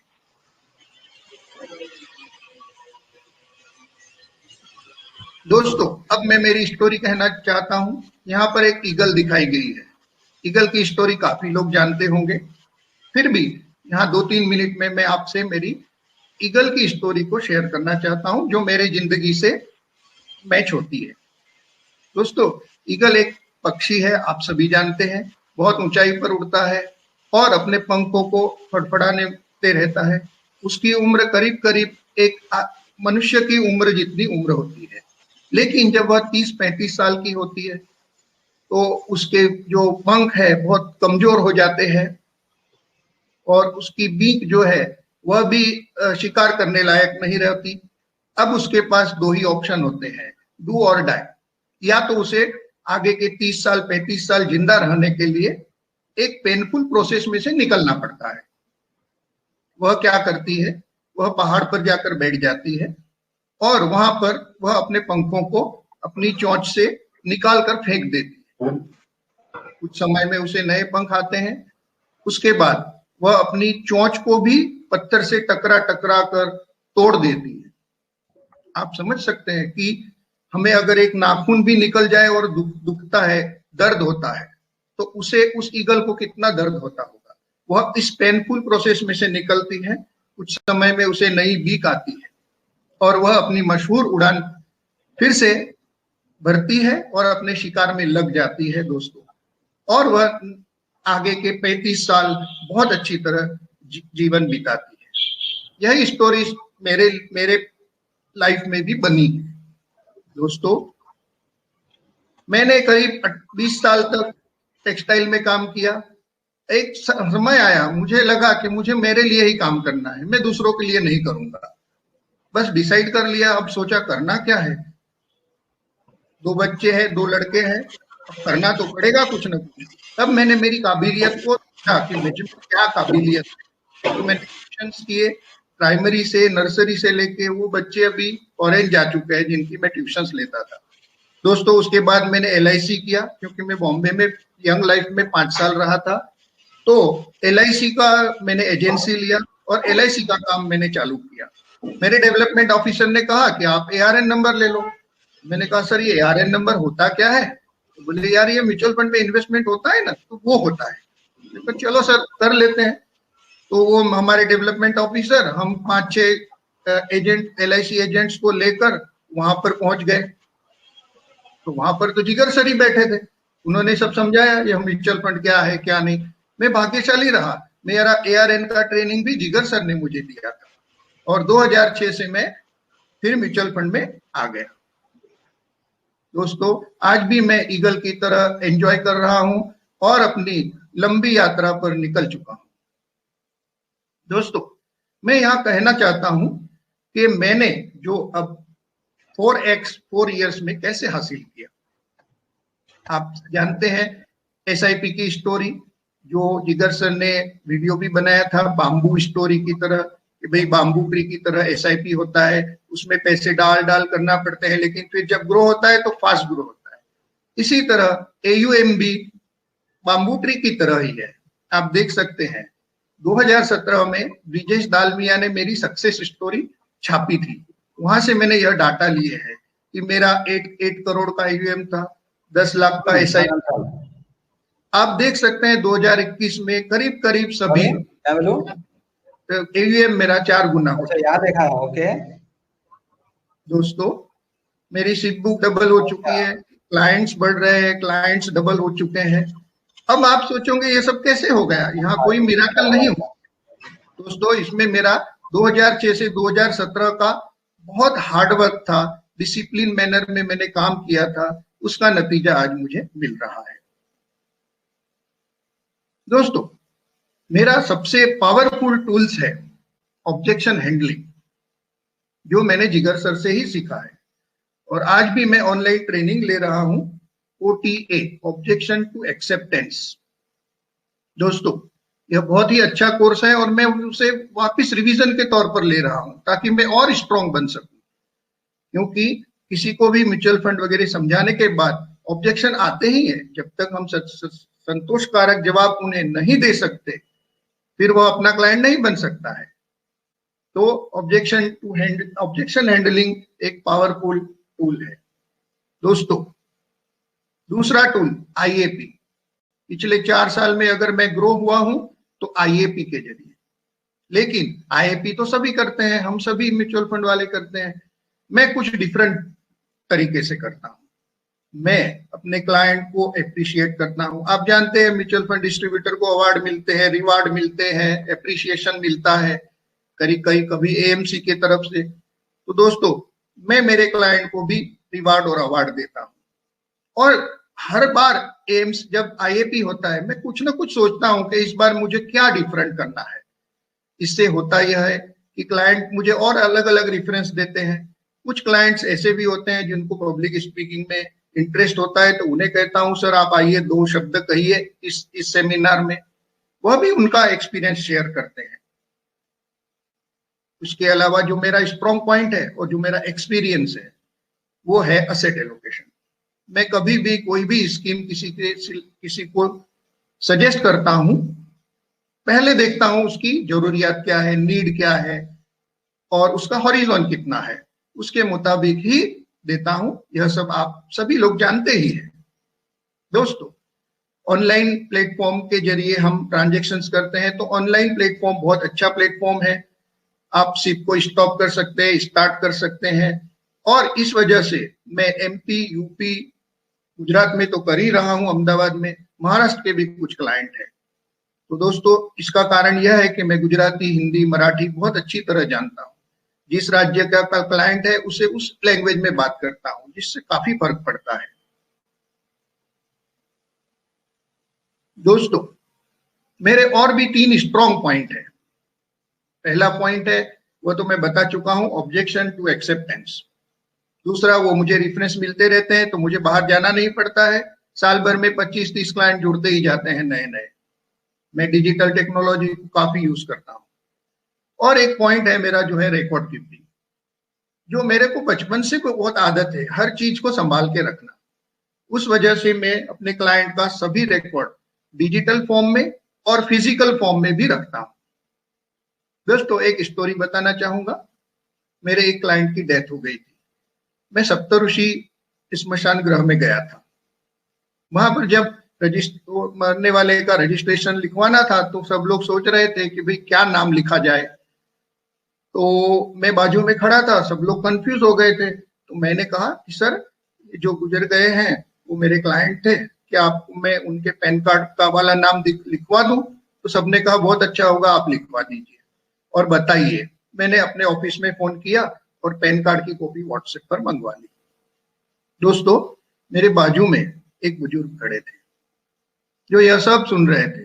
दोस्तों, अब मैं मेरी स्टोरी कहना चाहता हूं। यहाँ पर एक ईगल दिखाई गई है। ईगल की स्टोरी काफी लोग जानते होंगे, फिर भी यहाँ 2-3 मिनट में मैं आपसे मेरी ईगल की स्टोरी को शेयर करना चाहता हूं, जो मेरी जिंदगी से मैच होती है। दोस्तों, ईगल एक पक्षी है, आप सभी जानते हैं। बहुत ऊंचाई पर उड़ता है और अपने पंखों को फड़फड़ाते रहता है। उसकी उम्र करीब करीब एक मनुष्य की उम्र जितनी उम्र होती है। लेकिन जब वह 30-35 साल की होती है, तो उसके जो पंख है बहुत कमजोर हो जाते हैं, और उसकी बीक जो है वह भी शिकार करने लायक नहीं रहती। अब उसके पास 2 ही ऑप्शन होते हैं, डू और डाई। या तो उसे आगे के 30 साल 35 साल जिंदा रहने के लिए एक पेनफुल प्रोसेस में से निकलना पड़ता है। वह क्या करती है, वह पहाड़ पर जाकर बैठ जाती है, और वहां पर वह अपने पंखों को अपनी चोंच से निकाल कर फेंक देती है। कुछ समय में उसे नए पंख आते हैं। उसके बाद वह अपनी चोंच को भी पत्थर से टकरा टकरा कर तोड़ देती है। आप समझ सकते हैं कि हमें अगर एक नाखून भी निकल जाए और दुखता है, दर्द होता है, तो उस ईगल को कितना दर्द होता होगा। वह इस पेनफुल प्रोसेस में से निकलती है, कुछ समय में उसे नई बीक आती है और वह अपनी मशहूर उड़ान फिर से भरती है और अपने शिकार में लग जाती है दोस्तों, और वह आगे के 35 साल बहुत अच्छी तरह जीवन बिताती है। यही स्टोरी मेरे लाइफ में भी बनी है दोस्तों। मैंने करीब 20 साल तक टेक्सटाइल में काम किया। एक समय आया, मुझे लगा कि मुझे मेरे लिए ही काम करना है, मैं दूसरों के लिए नहीं करूंगा। बस डिसाइड कर लिया। अब सोचा करना क्या है, 2 बच्चे हैं, 2 लड़के हैं, करना तो पड़ेगा कुछ ना कुछ। तब मैंने मेरी काबिलियत को देखा कि मुझे क्या काबिलियत है, तो मैंने ट्यूशंस किए, प्राइमरी से, नर्सरी से लेके वो बच्चे अभी ऑरेंज जा चुके हैं जिनकी मैं ट्यूशंस लेता था दोस्तों। उसके बाद मैंने LIC किया, क्योंकि मैं बॉम्बे में यंग लाइफ में 5 साल रहा था, तो LIC का मैंने एजेंसी लिया और LIC का काम मैंने चालू किया। मेरे डेवलपमेंट ऑफिसर ने कहा कि आप ARN नंबर ले लो। मैंने कहा सर ये ARN नंबर होता क्या है? तो बोले यार ये म्यूचुअल फंड में इन्वेस्टमेंट होता है ना, तो वो होता है। तो चलो सर कर लेते हैं। तो वो हमारे डेवलपमेंट ऑफिसर, हम 5-6 एजेंट, LIC एजेंट्स को लेकर वहां पर पहुंच गए। तो वहां पर तो जिगर सर ही बैठे थे, उन्होंने सब समझाया ये म्यूचुअल फंड क्या है क्या नहीं। मैं भाग्यशाली रहा, मेरा ARN का ट्रेनिंग भी जिगर सर ने मुझे दिया था, और 2006 से मैं फिर म्यूचुअल फंड में आ गया दोस्तों। आज भी मैं ईगल की तरह एंजॉय कर रहा हूं और अपनी लंबी यात्रा पर निकल चुका हूं दोस्तों। मैं यहाँ कहना चाहता हूं कि मैंने जो अब 4x 4 इयर्स में कैसे हासिल किया। आप जानते हैं SIP की स्टोरी, जो जिगर सर ने वीडियो भी बनाया था बाम्बू स्टोरी की तरह, कि भाई बाम्बू ट्री की तरह SIP होता है, उसमें पैसे डाल करना पड़ते हैं, लेकिन फिर जब ग्रो होता है तो फास्ट ग्रो होता है। इसी तरह AUM भी बाम्बू ट्री की तरह ही है। आप देख सकते हैं 2017 में ब्रिजेश दालमिया ने मेरी सक्सेस स्टोरी छापी थी, वहां से मैंने यह डाटा लिए है कि मेरा 8 करोड़ का AUM था, 10 लाख का SIP। आप देख सकते हैं 2021 में करीब करीब सभी AUM मेरा 4 गुना हो गया। ओके दोस्तों मेरी सिप बुक डबल हो चुकी है, क्लाइंट्स बढ़ रहे हैं, क्लाइंट्स डबल हो चुके हैं। अब आप सोचोगे ये सब कैसे हो गया, यहाँ कोई मिराकल नहीं हुआ दोस्तों। इसमें मेरा 2006 से 2017 का बहुत हार्डवर्क था, डिसिप्लिन मैनर में मैंने काम किया था, उसका नतीजा आज मुझे मिल रहा है दोस्तों। मेरा सबसे पावरफुल टूल्स है ऑब्जेक्शन हैंडलिंग, जो मैंने जिगर सर से ही सीखा है, और आज भी मैं ऑनलाइन ट्रेनिंग ले रहा हूं OTA, ऑब्जेक्शन टू एक्सेप्टेंस। दोस्तों यह बहुत ही अच्छा कोर्स है और मैं उसे वापस रिवीजन के तौर पर ले रहा हूं ताकि मैं और स्ट्रॉन्ग बन सकूं, क्योंकि किसी को भी म्यूचुअल फंड वगैरह समझाने के बाद ऑब्जेक्शन आते ही है। जब तक हम संतोषकारक जवाब उन्हें नहीं दे सकते, फिर वो अपना क्लाइंट नहीं बन सकता है। तो ऑब्जेक्शन हैंडलिंग एक पावरफुल टूल है दोस्तों। दूसरा टूल IAP। पिछले 4 साल में अगर मैं ग्रो हुआ हूं तो IAP के जरिए, लेकिन IAP तो सभी करते हैं, हम सभी म्यूचुअल फंड वाले करते हैं। मैं कुछ डिफरेंट तरीके से करता हूं। मैं अपने क्लाइंट को एप्रिशिएट करता हूं। आप जानते हैं म्यूचुअल फंड डिस्ट्रीब्यूटर को अवार्ड मिलते हैं, रिवार्ड मिलते हैं, एप्रिशिएशन मिलता है, कभी AMC के तरफ से। तो दोस्तों मैं मेरे क्लाइंट को भी रिवार्ड और अवार्ड देता हूं, और हर बार AMC जब IAP होता है मैं कुछ ना कुछ सोचता हूं कि इस बार मुझे क्या डिफरेंट करना है। इससे होता यह है कि क्लाइंट मुझे और अलग अलग रेफरेंस देते हैं। कुछ क्लाइंट्स ऐसे भी होते हैं जिनको पब्लिक स्पीकिंग में इंटरेस्ट होता है, तो उन्हें कहता हूं सर आप आइए 2 शब्द कहिए इस सेमिनार में, वह भी उनका एक्सपीरियंस शेयर करते हैं। उसके अलावा जो मेरा स्ट्रॉन्ग पॉइंट है और जो मेरा एक्सपीरियंस है वो है असेट एलोकेशन। मैं कभी भी कोई भी स्कीम किसी को सजेस्ट करता हूं पहले देखता हूं उसकी जरूरियात क्या है, नीड क्या है और उसका हॉरिजॉन कितना है, उसके मुताबिक ही देता हूं। यह सब आप सभी लोग जानते ही हैं। दोस्तों, ऑनलाइन प्लेटफॉर्म के जरिए हम ट्रांजेक्शन्स करते हैं, तो ऑनलाइन प्लेटफॉर्म बहुत अच्छा प्लेटफॉर्म है। आप सिप को स्टॉप कर सकते हैं, स्टार्ट कर सकते हैं, और इस वजह से मैं एमपी, यूपी, गुजरात में तो कर ही रहा हूं, अहमदाबाद में, महाराष्ट्र के भी कुछ क्लाइंट हैं। तो दोस्तों, इसका कारण यह है कि मैं गुजराती, हिंदी, मराठी बहुत अच्छी तरह जानता हूं। जिस राज्य का क्लाइंट है उसे उस लैंग्वेज में बात करता हूं, जिससे काफी फर्क पड़ता है। दोस्तों, मेरे और भी 3 स्ट्रॉन्ग पॉइंट है। पहला पॉइंट है वो तो मैं बता चुका हूं, ऑब्जेक्शन टू एक्सेप्टेंस। दूसरा, वो मुझे रेफरेंस मिलते रहते हैं, तो मुझे बाहर जाना नहीं पड़ता है। साल भर में 25-30 क्लाइंट जुड़ते ही जाते हैं नए नए। मैं डिजिटल टेक्नोलॉजी को काफी यूज करता हूं। और एक पॉइंट है मेरा जो है रिकॉर्ड कीपिंग, जो मेरे को बचपन से बहुत आदत है, हर चीज को संभाल के रखना। उस वजह से मैं अपने क्लाइंट का सभी रिकॉर्ड डिजिटल फॉर्म में और फिजिकल फॉर्म में भी रखता हूं। दोस्तों, एक स्टोरी बताना चाहूंगा। मेरे एक क्लाइंट की डेथ हो गई थी। मैं सप्तऋषि स्मशान गृह में गया था। वहां पर जब मरने वाले का रजिस्ट्रेशन लिखवाना था, तो सब लोग सोच रहे थे कि भाई क्या नाम लिखा जाए। तो मैं बाजू में खड़ा था, सब लोग कंफ्यूज हो गए थे। तो मैंने कहा कि सर, जो गुजर गए हैं वो मेरे क्लाइंट थे, क्या आपको मैं उनके पैन कार्ड का वाला नाम लिखवा दूं? तो सबने कहा बहुत अच्छा होगा, आप लिखवा दीजिए और बताइए। मैंने अपने ऑफिस में फोन किया और पैन कार्ड की कॉपी व्हाट्सएप पर मंगवा ली। दोस्तों, मेरे बाजू में एक बुजुर्ग खड़े थे जो यह सब सुन रहे थे।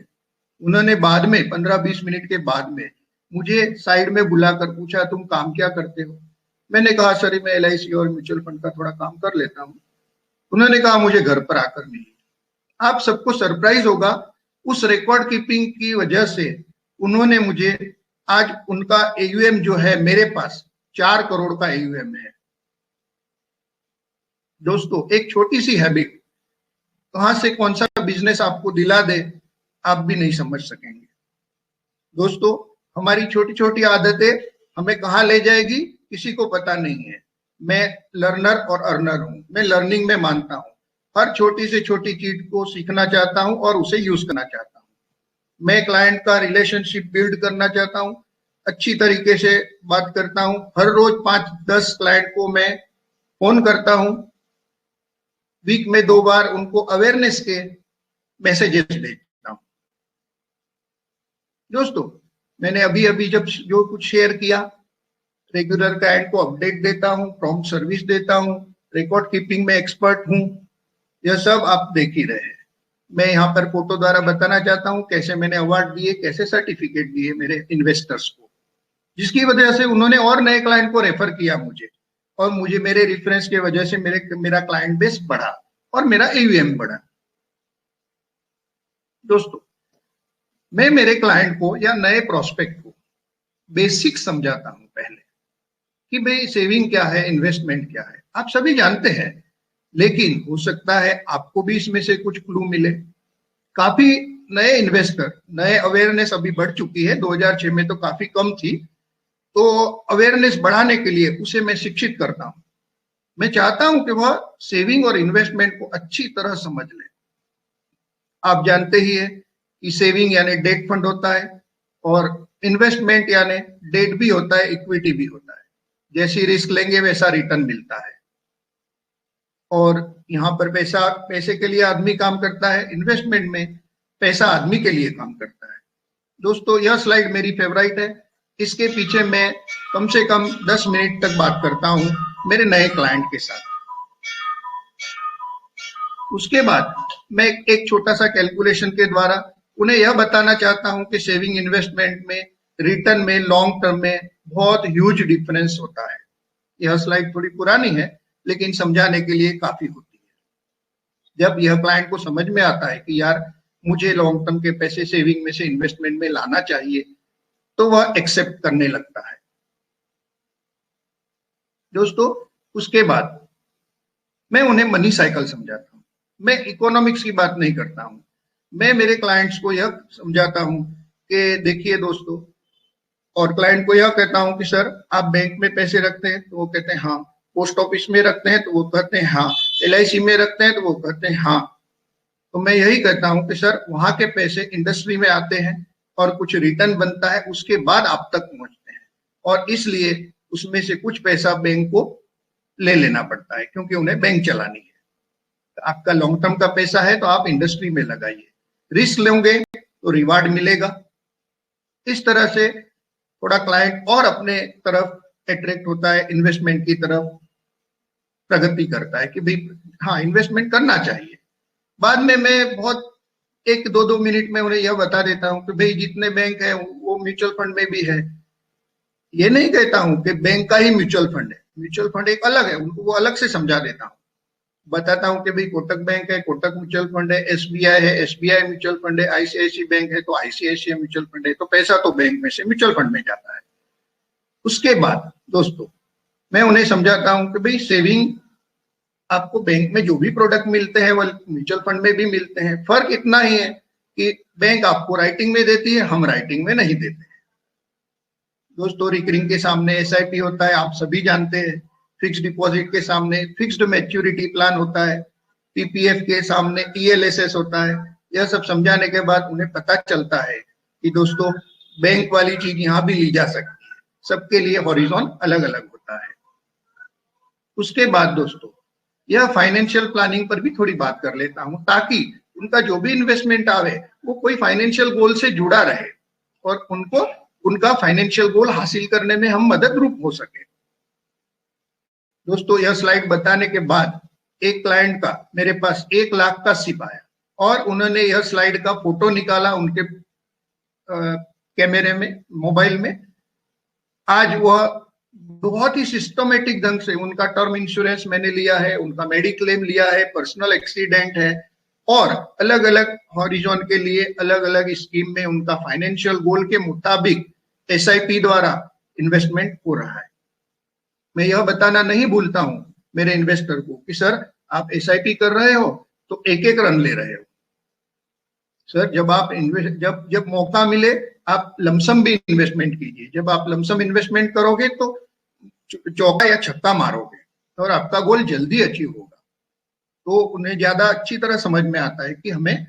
उन्होंने बाद में 15-20 मिनट के बाद में मुझे साइड में बुलाकर पूछा, तुम काम क्या करते हो? मैंने कहा, सर मैं LIC और म्यूचुअल फंड का थोड़ा काम कर लेता हूँ। उन्होंने कहा, मुझे घर पर आकर मिलिए। आप सबको सरप्राइज होगा, उस रिकॉर्ड कीपिंग की वजह से उन्होंने मुझे, आज उनका AUM जो है मेरे पास 4 करोड़ का AUM है। दोस्तों, एक छोटी सी हैबिट कहां से कौन सा बिजनेस आपको दिला दे, आप भी नहीं समझ सकेंगे। दोस्तों, हमारी छोटी छोटी आदतें हमें कहां ले जाएगी किसी को पता नहीं है। मैं लर्नर और अर्नर हूं। मैं लर्निंग में मानता हूं। हर छोटी से छोटी चीज को सीखना चाहता हूं और उसे यूज करना चाहता हूं। मैं क्लाइंट का रिलेशनशिप बिल्ड करना चाहता हूं, अच्छी तरीके से बात करता हूं। हर रोज 5-10 क्लाइंट को मैं फोन करता हूं। वीक में 2 बार उनको अवेयरनेस के मैसेजेस भेजता हूं। दोस्तों, मैंने अभी अभी जब जो कुछ शेयर किया, रेगुलर क्लाइंट को अपडेट देता हूं, प्रॉम्प्ट सर्विस देता हूं, रिकॉर्ड कीपिंग में एक्सपर्ट हूं, यह सब आप देख ही रहे हैं। मैं यहाँ पर फोटो द्वारा बताना चाहता हूं कैसे मैंने अवार्ड दिए, कैसे सर्टिफिकेट दिए मेरे इन्वेस्टर्स को, जिसकी वजह से उन्होंने और नए क्लाइंट को रेफर किया मुझे, और मुझे मेरे रेफरेंस की वजह से मेरा क्लाइंट बेस बढ़ा और मेरा AUM बढ़ा। दोस्तों, मैं मेरे क्लाइंट को या नए प्रोस्पेक्ट को बेसिक समझाता हूं पहले कि भाई सेविंग क्या है, इन्वेस्टमेंट क्या है, आप सभी जानते हैं, लेकिन हो सकता है आपको भी इसमें से कुछ क्लू मिले। काफी नए इन्वेस्टर, नए अवेयरनेस अभी बढ़ चुकी है, 2006 में तो काफी कम थी, तो अवेयरनेस बढ़ाने के लिए उसे मैं शिक्षित करता हूं। मैं चाहता हूं कि वह सेविंग और इन्वेस्टमेंट को अच्छी तरह समझ ले। आप जानते ही है कि सेविंग यानी डेट फंड होता है और इन्वेस्टमेंट यानी डेट भी होता है, इक्विटी भी होता है। जैसी रिस्क लेंगे वैसा रिटर्न मिलता है। और यहाँ पर पैसे के लिए आदमी काम करता है, इन्वेस्टमेंट में पैसा आदमी के लिए काम करता है। दोस्तों, यह स्लाइड मेरी फेवरेट है। इसके पीछे मैं कम से कम 10 मिनट तक बात करता हूं मेरे नए क्लाइंट के साथ। उसके बाद मैं एक छोटा सा कैलकुलेशन के द्वारा उन्हें यह बताना चाहता हूं कि सेविंग, इन्वेस्टमेंट में, रिटर्न में, लॉन्ग टर्म में बहुत ह्यूज डिफरेंस होता है। यह स्लाइड थोड़ी पुरानी है लेकिन समझाने के लिए काफी होती है। जब यह क्लाइंट को समझ में आता है कि यार मुझे लॉन्ग टर्म के पैसे सेविंग में से इन्वेस्टमेंट में लाना चाहिए, तो वह एक्सेप्ट करने लगता है। दोस्तों, उसके बाद मैं उन्हें मनी साइकिल समझाता हूं। मैं इकोनॉमिक्स की बात नहीं करता हूं। मैं मेरे क्लाइंट्स को यह समझाता हूं कि देखिए दोस्तों, और क्लाइंट को यह कहता हूं कि सर आप बैंक में पैसे रखते हैं, तो वो कहते हैं हाँ। पोस्ट ऑफिस में रखते हैं, तो वो कहते हैं हाँ। LIC में रखते हैं, तो वो कहते हैं हाँ। तो मैं यही कहता हूं कि सर वहां के पैसे इंडस्ट्री में आते हैं और कुछ रिटर्न बनता है, उसके बाद आप तक पहुंचते हैं, और इसलिए उसमें से कुछ पैसा बैंक को ले लेना पड़ता है, क्योंकि उन्हें बैंक चलानी है। तो आपका लॉन्ग टर्म का पैसा है तो आप इंडस्ट्री में लगाइए, रिस्क लेंगे तो रिवार्ड मिलेगा। इस तरह से थोड़ा क्लाइंट और अपने तरफ अट्रैक्ट होता है, इन्वेस्टमेंट की तरफ प्रगति करता है कि भाई हाँ इन्वेस्टमेंट करना चाहिए। बाद में मैं बहुत 1-2 मिनट में उन्हें यह बता देता हूँ कि भाई जितने बैंक है वो म्यूचुअल फंड में भी है। ये नहीं कहता हूं कि बैंक का ही म्यूचुअल फंड है, म्यूचुअल फंड एक अलग है, उनको वो अलग से समझा देता हूँ। बताता हूं कि भाई कोटक बैंक है, कोटक म्यूचुअल फंड है, SBI है, SBI म्यूचुअल फंड है, ICICI बैंक है तो ICICI म्यूचुअल फंड है। तो पैसा तो बैंक में से म्यूचुअल फंड में जाता है। उसके बाद दोस्तों मैं उन्हें समझाता हूं कि भाई सेविंग आपको बैंक में जो भी प्रोडक्ट मिलते हैं वो म्यूचुअल फंड में भी मिलते हैं। फर्क इतना ही है कि बैंक आपको राइटिंग में देती है, हम राइटिंग में नहीं देते हैं। दोस्तों रिकरिंग के सामने SIP होता है, आप सभी जानते हैं। फिक्स्ड डिपॉजिट के सामने फिक्स्ड मैच्योरिटी प्लान होता है। PPF के सामने ELSS होता है। यह सब समझाने के बाद उन्हें पता चलता है कि दोस्तों बैंक वाली चीज यहाँ भी ली जा सकती है, सबके लिए हॉरिजॉन अलग अलग होता है। उसके बाद दोस्तों यह फाइनेंशियल प्लानिंग पर भी थोड़ी बात कर लेता हूं, ताकि उनका जो भी इन्वेस्टमेंट आवे वो कोई फाइनेंशियल गोल से जुड़ा रहे और उनको उनका फाइनेंशियल गोल हासिल करने में हम मदद रूप हो सके। दोस्तों यह स्लाइड बताने के बाद एक क्लाइंट का मेरे पास 1 लाख का सिप आया और उन्होंने यह स्लाइड का फोटो निकाला उनके कैमरे में, मोबाइल में। आज वह बहुत ही सिस्टमेटिक ढंग से उनका टर्म इंश्योरेंस मैंने लिया है, उनका मेडिक्लेम लिया है, पर्सनल एक्सीडेंट है, और अलग अलग हॉरिजॉन के लिए अलग अलग स्कीम में उनका फाइनेंशियल गोल के मुताबिक SIP द्वारा इन्वेस्टमेंट हो रहा है। मैं यह बताना नहीं भूलता हूं मेरे इन्वेस्टर को कि सर आप SIP कर रहे हो तो एक एक रन ले रहे हो। सर जब आप जब मौका मिले आप लमसम भी इन्वेस्टमेंट कीजिए। जब आप लमसम इन्वेस्टमेंट करोगे तो चौका या छक्का मारोगे और आपका गोल जल्दी अचीव होगा। तो उन्हें ज्यादा अच्छी तरह समझ में आता है कि हमें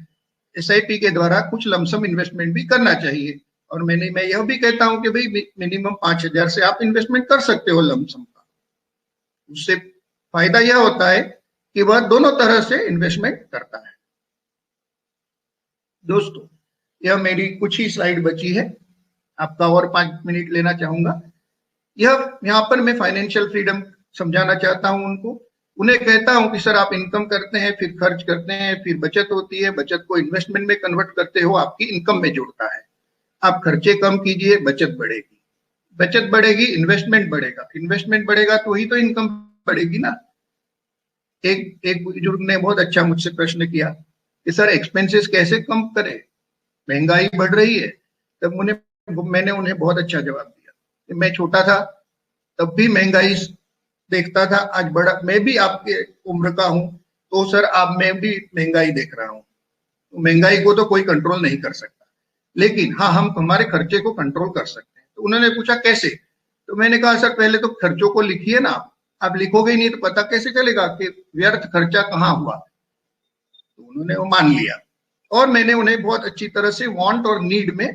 SIP के द्वारा कुछ लमसम इन्वेस्टमेंट भी करना चाहिए। और मैं यह भी कहता हूं कि भाई मिनिमम 5,000 से आप इन्वेस्टमेंट कर सकते हो लमसम का। उससे फायदा यह होता है कि वह दोनों तरह से इन्वेस्टमेंट करता है। दोस्तों यह मेरी कुछ ही स्लाइड बची है, आपका और 5 मिनट लेना चाहूंगा। यहाँ पर मैं फाइनेंशियल फ्रीडम समझाना चाहता हूं उनको। उन्हें कहता हूं कि सर आप इनकम करते हैं, फिर खर्च करते हैं, फिर बचत होती है, बचत को इन्वेस्टमेंट में कन्वर्ट करते हो, आपकी इनकम में जुड़ता है। आप खर्चे कम कीजिए, बचत बढ़ेगी, बचत बढ़ेगी, इन्वेस्टमेंट बढ़ेगा, इन्वेस्टमेंट बढ़ेगा तो ही तो इनकम बढ़ेगी ना। एक बुजुर्ग ने बहुत अच्छा मुझसे प्रश्न किया कि सर एक्सपेंसेस कैसे कम करें, महंगाई बढ़ रही है। तब मैंने उन्हें बहुत अच्छा जवाब दिया कि मैं छोटा था तब भी महंगाई देखता था, आज बड़ा मैं भी आपके उम्र का हूं तो सर अब मैं भी महंगाई देख रहा हूं। तो महंगाई को तो कोई कंट्रोल नहीं कर सकता, लेकिन हाँ हम हमारे खर्चे को कंट्रोल कर सकते हैं। तो उन्होंने पूछा कैसे? तो मैंने कहा सर पहले तो खर्चों को लिखिए ना, आप लिखोगे ही नहीं तो पता कैसे चलेगा कि व्यर्थ खर्चा कहाँ हुआ। तो उन्होंने वो मान लिया और मैंने उन्हें बहुत अच्छी तरह से वांट और नीड में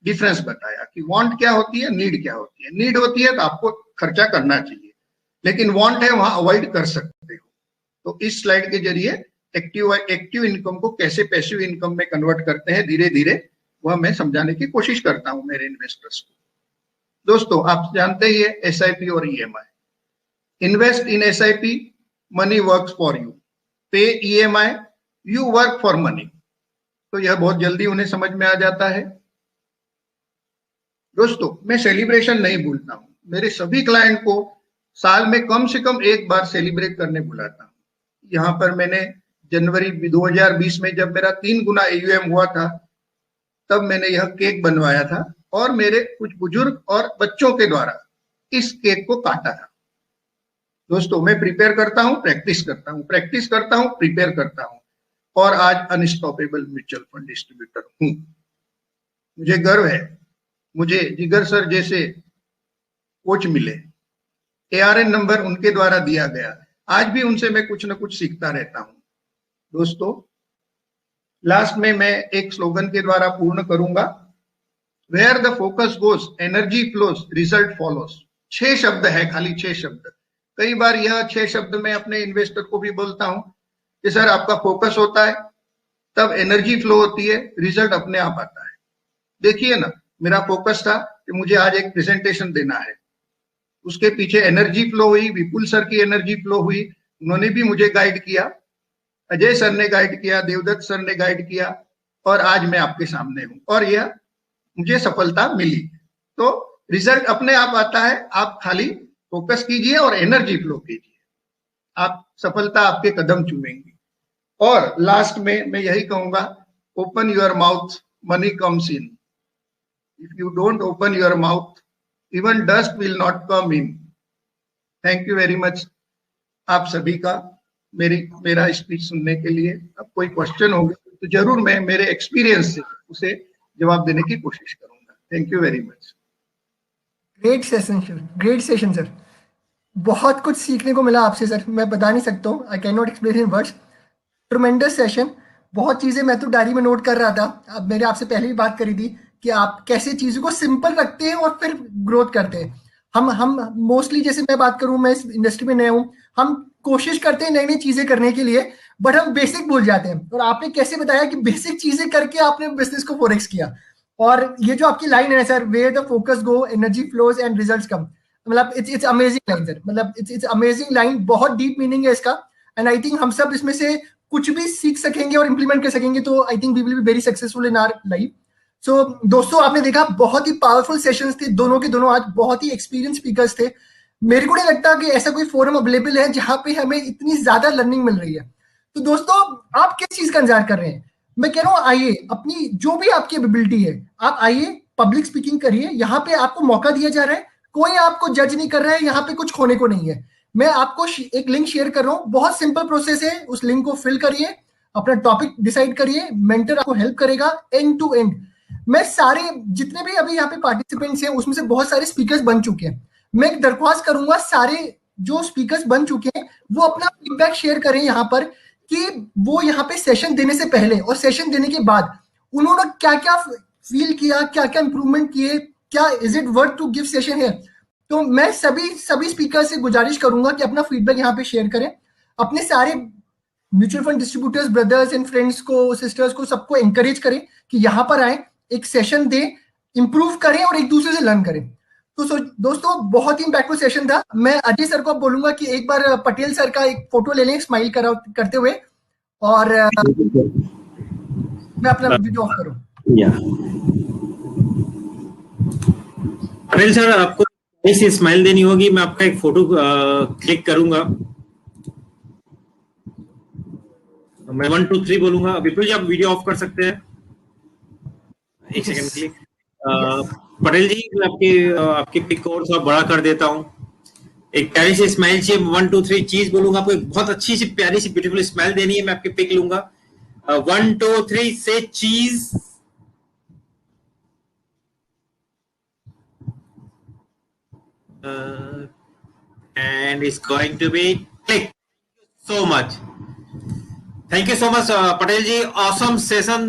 डिफरेंस बताया कि वांट क्या होती है, नीड क्या होती है। नीड होती है तो आपको खर्चा करना चाहिए, लेकिन वांट है वहां अवॉइड कर सकते हो। तो इस स्लाइड के जरिए एक्टिव इनकम को कैसे पैसिव इनकम में कन्वर्ट करते हैं धीरे धीरे, वह मैं समझाने की कोशिश करता हूं मेरे इन्वेस्टर्स को। दोस्तों आप जानते ही है SIP और EMI। Invest in SIP, money works for you. पे EMI, you work for money. तो यह बहुत जल्दी उन्हें समझ में आ जाता है। दोस्तों मैं सेलिब्रेशन नहीं भूलता हूं, मेरे सभी क्लाइंट को साल में कम से कम एक बार सेलिब्रेट करने बुलाता हूं। यहाँ पर मैंने जनवरी 2020 में जब मेरा 3 गुना AUM हुआ था तब मैंने यह केक बनवाया था और मेरे कुछ बुजुर्ग और बच्चों के द्वारा इस केक को काटा था। दोस्तों मैं प्रिपेयर करता हूं, प्रैक्टिस करता हूं, प्रैक्टिस करता हूं, प्रिपेयर करता हूं और आज अनस्टॉपेबल म्यूचुअल फंड डिस्ट्रीब्यूटर हूं। मुझे गर्व है, मुझे जिगर सर जैसे कोच मिले, ARN नंबर उनके द्वारा दिया गया। आज भी उनसे मैं कुछ न कुछ सीखता रहता हूं। दोस्तों, लास्ट में मैं एक स्लोगन के द्वारा पूर्ण करूंगा, where the focus goes energy flows result follows. 6 शब्द है, खाली 6 शब्द। कई बार यह 6 शब्द मैं अपने इन्वेस्टर को भी बोलता हूं कि सर आपका फोकस होता है तब एनर्जी फ्लो होती है, रिजल्ट अपने आप आता है। देखिए ना, मेरा फोकस था कि मुझे आज एक प्रेजेंटेशन देना है, उसके पीछे एनर्जी फ्लो हुई, विपुल सर की एनर्जी फ्लो हुई, उन्होंने भी मुझे गाइड किया, अजय सर ने गाइड किया, देवदत्त सर ने गाइड किया, और आज मैं आपके सामने हूं और यह मुझे सफलता मिली। तो रिजल्ट अपने आप आता है, आप खाली फोकस कीजिए और एनर्जी फ्लो कीजिए, आप सफलता आपके कदम चूमेंगी। और लास्ट में मैं यही कहूंगा, open your mouth, money comes in. If you don't open your mouth, even dust will not come in. Thank you very much आप सभी का मेरा स्पीच सुनने के लिए। अब कोई क्वेश्चन होगा तो जरूर मैं मेरे एक्सपीरियंस से उसे जवाब देने की कोशिश करूंगा। Thank you very much. Great session sir, great session sir. बहुत कुछ सीखने को मिला आपसे सर, मैं बता नहीं सकता हूँ, I can not explain in words. Tremendous session, बहुत चीज़ें मैं तो डायरी में नोट कर रहा था। अब मैंने आपसे पहले भी बात करी थी कि आप कैसे चीज़ों को सिंपल रखते हैं और फिर ग्रोथ करते हैं। हम मोस्टली, जैसे मैं बात करूँ, मैं इस इंडस्ट्री में नया हूँ, हम कोशिश करते हैं नई नई चीज़ें करने के लिए, बट हम बेसिक भूल जाते हैं। और आपने कैसे बताया कि बेसिक चीज़ें करके आपने बिजनेस को फोरेक्स किया। और ये जो आपकी लाइन है sir, where the focus go energy flows and results come, मतलब इट्स अमेजिंग लाइन सर, मतलब इट्स अमेजिंग लाइन, बहुत डीप मीनिंग है इसका। एंड आई थिंक हम सब इसमें से कुछ भी सीख सकेंगे और इंप्लीमेंट कर सकेंगे, तो I think we will be very successful in our life. So दोस्तों, आपने देखा बहुत ही पावरफुल सेशंस थे, दोनों के दोनों आज बहुत ही एक्सपीरियंस स्पीकर्स थे। मेरे को नहीं लगता कि ऐसा कोई फोरम अवेलेबल है जहां पे हमें इतनी ज्यादा लर्निंग मिल रही है। तो दोस्तों, आप किस चीज का इंतजार कर रहे हैं? मैं कह रहा हूँ, आइए, अपनी जो भी आपकी एबिलिटी है, आप आइए, पब्लिक स्पीकिंग करिए। यहाँ पे आपको मौका दिया जा रहा है, कोई आपको जज नहीं कर रहा है, यहाँ पे कुछ खोने को नहीं है। मैं आपको एक लिंक शेयर कर रहा हूँ, बहुत सिंपल प्रोसेस है, उस लिंक को फिल करिए, अपना टॉपिक डिसाइड करिए, मेंटर आपको हेल्प करेगा एंड टू एंड। मैं सारे जितने भी अभी यहाँ पे पार्टिसिपेंट्स हैं, उसमें से बहुत सारे स्पीकर्स बन चुके हैं। मैं एक दरख्वास्त करूंगा, सारे जो स्पीकर्स बन चुके हैं वो अपना फीडबैक शेयर करें यहाँ पर, कि वो यहाँ पे सेशन देने से पहले और सेशन देने के बाद उन्होंने क्या क्या फील किया, क्या क्या इंप्रूवमेंट किए, क्या is it worth to give session है। तो मैं सभी स्पीकर से गुजारिश करूंगा कि अपना फीडबैक यहाँ पे शेयर करें, अपने सारे mutual fund distributors, brothers and friends को, सिस्टर्स को, सबको एंकरेज करें कि यहाँ पर आए, एक सेशन दें, इंप्रूव करें और एक दूसरे से लर्न करें। तो दोस्तों, बहुत ही इंपैक्टफुल सेशन था। मैं अजय सर को अब बोलूंगा कि एक बार पटेल सर का एक फोटो ले लें स्माइल करते हुए, और मैं अपना वीडियो ऑफ करूं। पटेल सर, आपको ऐसी स्माइल देनी होगी, मैं आपका एक फोटो क्लिक करूंगा, मैं 1 2 3 बोलूंगा। विपुल जी, आप वीडियो ऑफ कर सकते हैं, एक सेकंड क्लिक। पटेल जी, मैं आपकी पिक और थोड़ा बड़ा कर देता हूँ, एक प्यारी सी स्माइल चाहिए। 1 2 3 चीज बोलूंगा, आपको एक बहुत अच्छी सी प्यारी सी ब्यूटीफुल स्माइल देनी है, मैं आपकी पिक लूंगा। 1 2 3 से चीज, and it's going to be click. So much. Thank you so much, Patel ji, awesome session।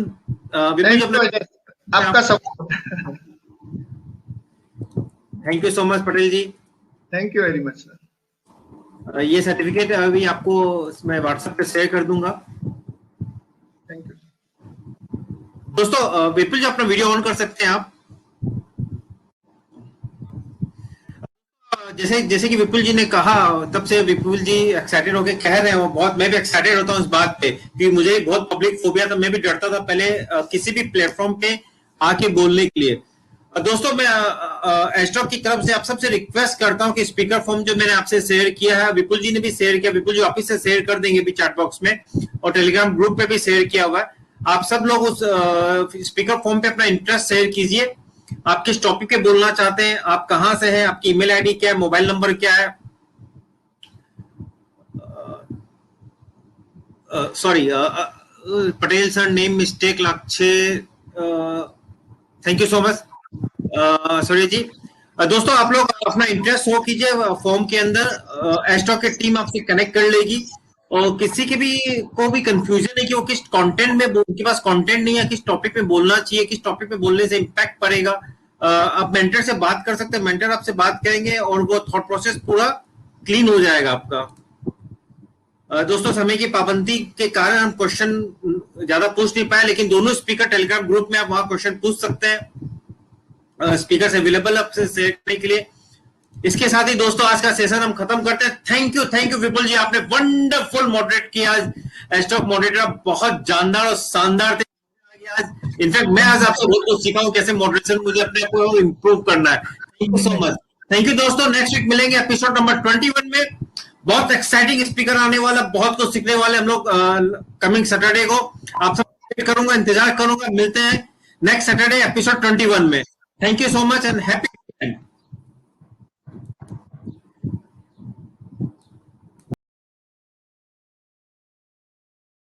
आपका support. Thank you so much Patel ji. Thank you very much sir. ये सर्टिफिकेट अभी आपको मैं व्हाट्सएप पे शेयर कर दूंगा। थैंक यू दोस्तों, विपुल जी, अपना वीडियो ऑन कर सकते हैं आप। जैसे कि विपुल जी ने कहा, तब से विपुल जी एक्साइटेड होके कह रहे हैं, वो बहुत, मैं भी एक्साइटेड होता हूँ इस बात पे, क्योंकि मुझे बहुत पब्लिक फोबिया था, मैं भी डरता था पहले किसी भी प्लेटफॉर्म पे आके बोलने के लिए। दोस्तों, मैं एस्ट्रॉक की तरफ से आप सबसे रिक्वेस्ट करता हूं कि स्पीकर फॉर्म जो मैंने आपसे शेयर किया है, विपुल जी ने भी शेयर किया, विपुल जी वापिस से शेयर कर देंगे भी चैट बॉक्स में, और टेलीग्राम ग्रुप पे भी शेयर किया हुआ है। आप सब लोग उस स्पीकर फॉर्म पे अपना इंटरेस्ट शेयर कीजिए, आप किस टॉपिक पे बोलना चाहते हैं, आप कहां से हैं, आपकी ईमेल आईडी क्या है, मोबाइल नंबर क्या है, sorry Patel sir name mistake, लाक्षे thank you so much Surya ji. दोस्तों आप लोग अपना इंटरेस्ट हो कीजिए फॉर्म के अंदर, एस्टॉक की टीम आपसे कनेक्ट कर लेगी। और किसी के भी को भी कंफ्यूजन है कि वो किस कंटेंट में, उनके पास कंटेंट नहीं है, किस टॉपिक पे बोलना चाहिए, किस टॉपिक पे बोलने से इम्पैक्ट पड़ेगा, आप मेंटर से बात कर सकते हैं। मेंटर आपसे बात करेंगे और वो थॉट प्रोसेस पूरा क्लीन हो जाएगा आपका। दोस्तों समय की पाबंदी के कारण हम क्वेश्चन ज्यादा पूछ नहीं पाए, लेकिन दोनों स्पीकर टेलीग्राम ग्रुप में आप वहां क्वेश्चन पूछ सकते हैं। स्पीकर अवेलेबल आपसे शेयर करने के लिए। इसके साथ ही दोस्तों आज का सेशन हम खत्म करते हैं। थैंक यू विपुल जी, आपने वंडरफुल मॉडरेट किया आज। स्टॉक मॉडरेटर बहुत जानदार और शानदार थे आज। इनफैक्ट मैं आज आपसे बहुत कुछ सीखा हूं, कैसे मॉडरेशन मुझे अपने को इम्प्रूव करना है। Thank you so much. Thank you दोस्तों। नेक्स्ट वीक मिलेंगे एपिसोड नंबर 21 में। बहुत एक्साइटिंग स्पीकर आने वाला, बहुत कुछ सीखने वाले हम लोग कमिंग सैटरडे को। आप सब करूंगा, इंतजार करूंगा। मिलते हैं नेक्स्ट सैटरडे एपिसोड 21 में। Thank you so much and happy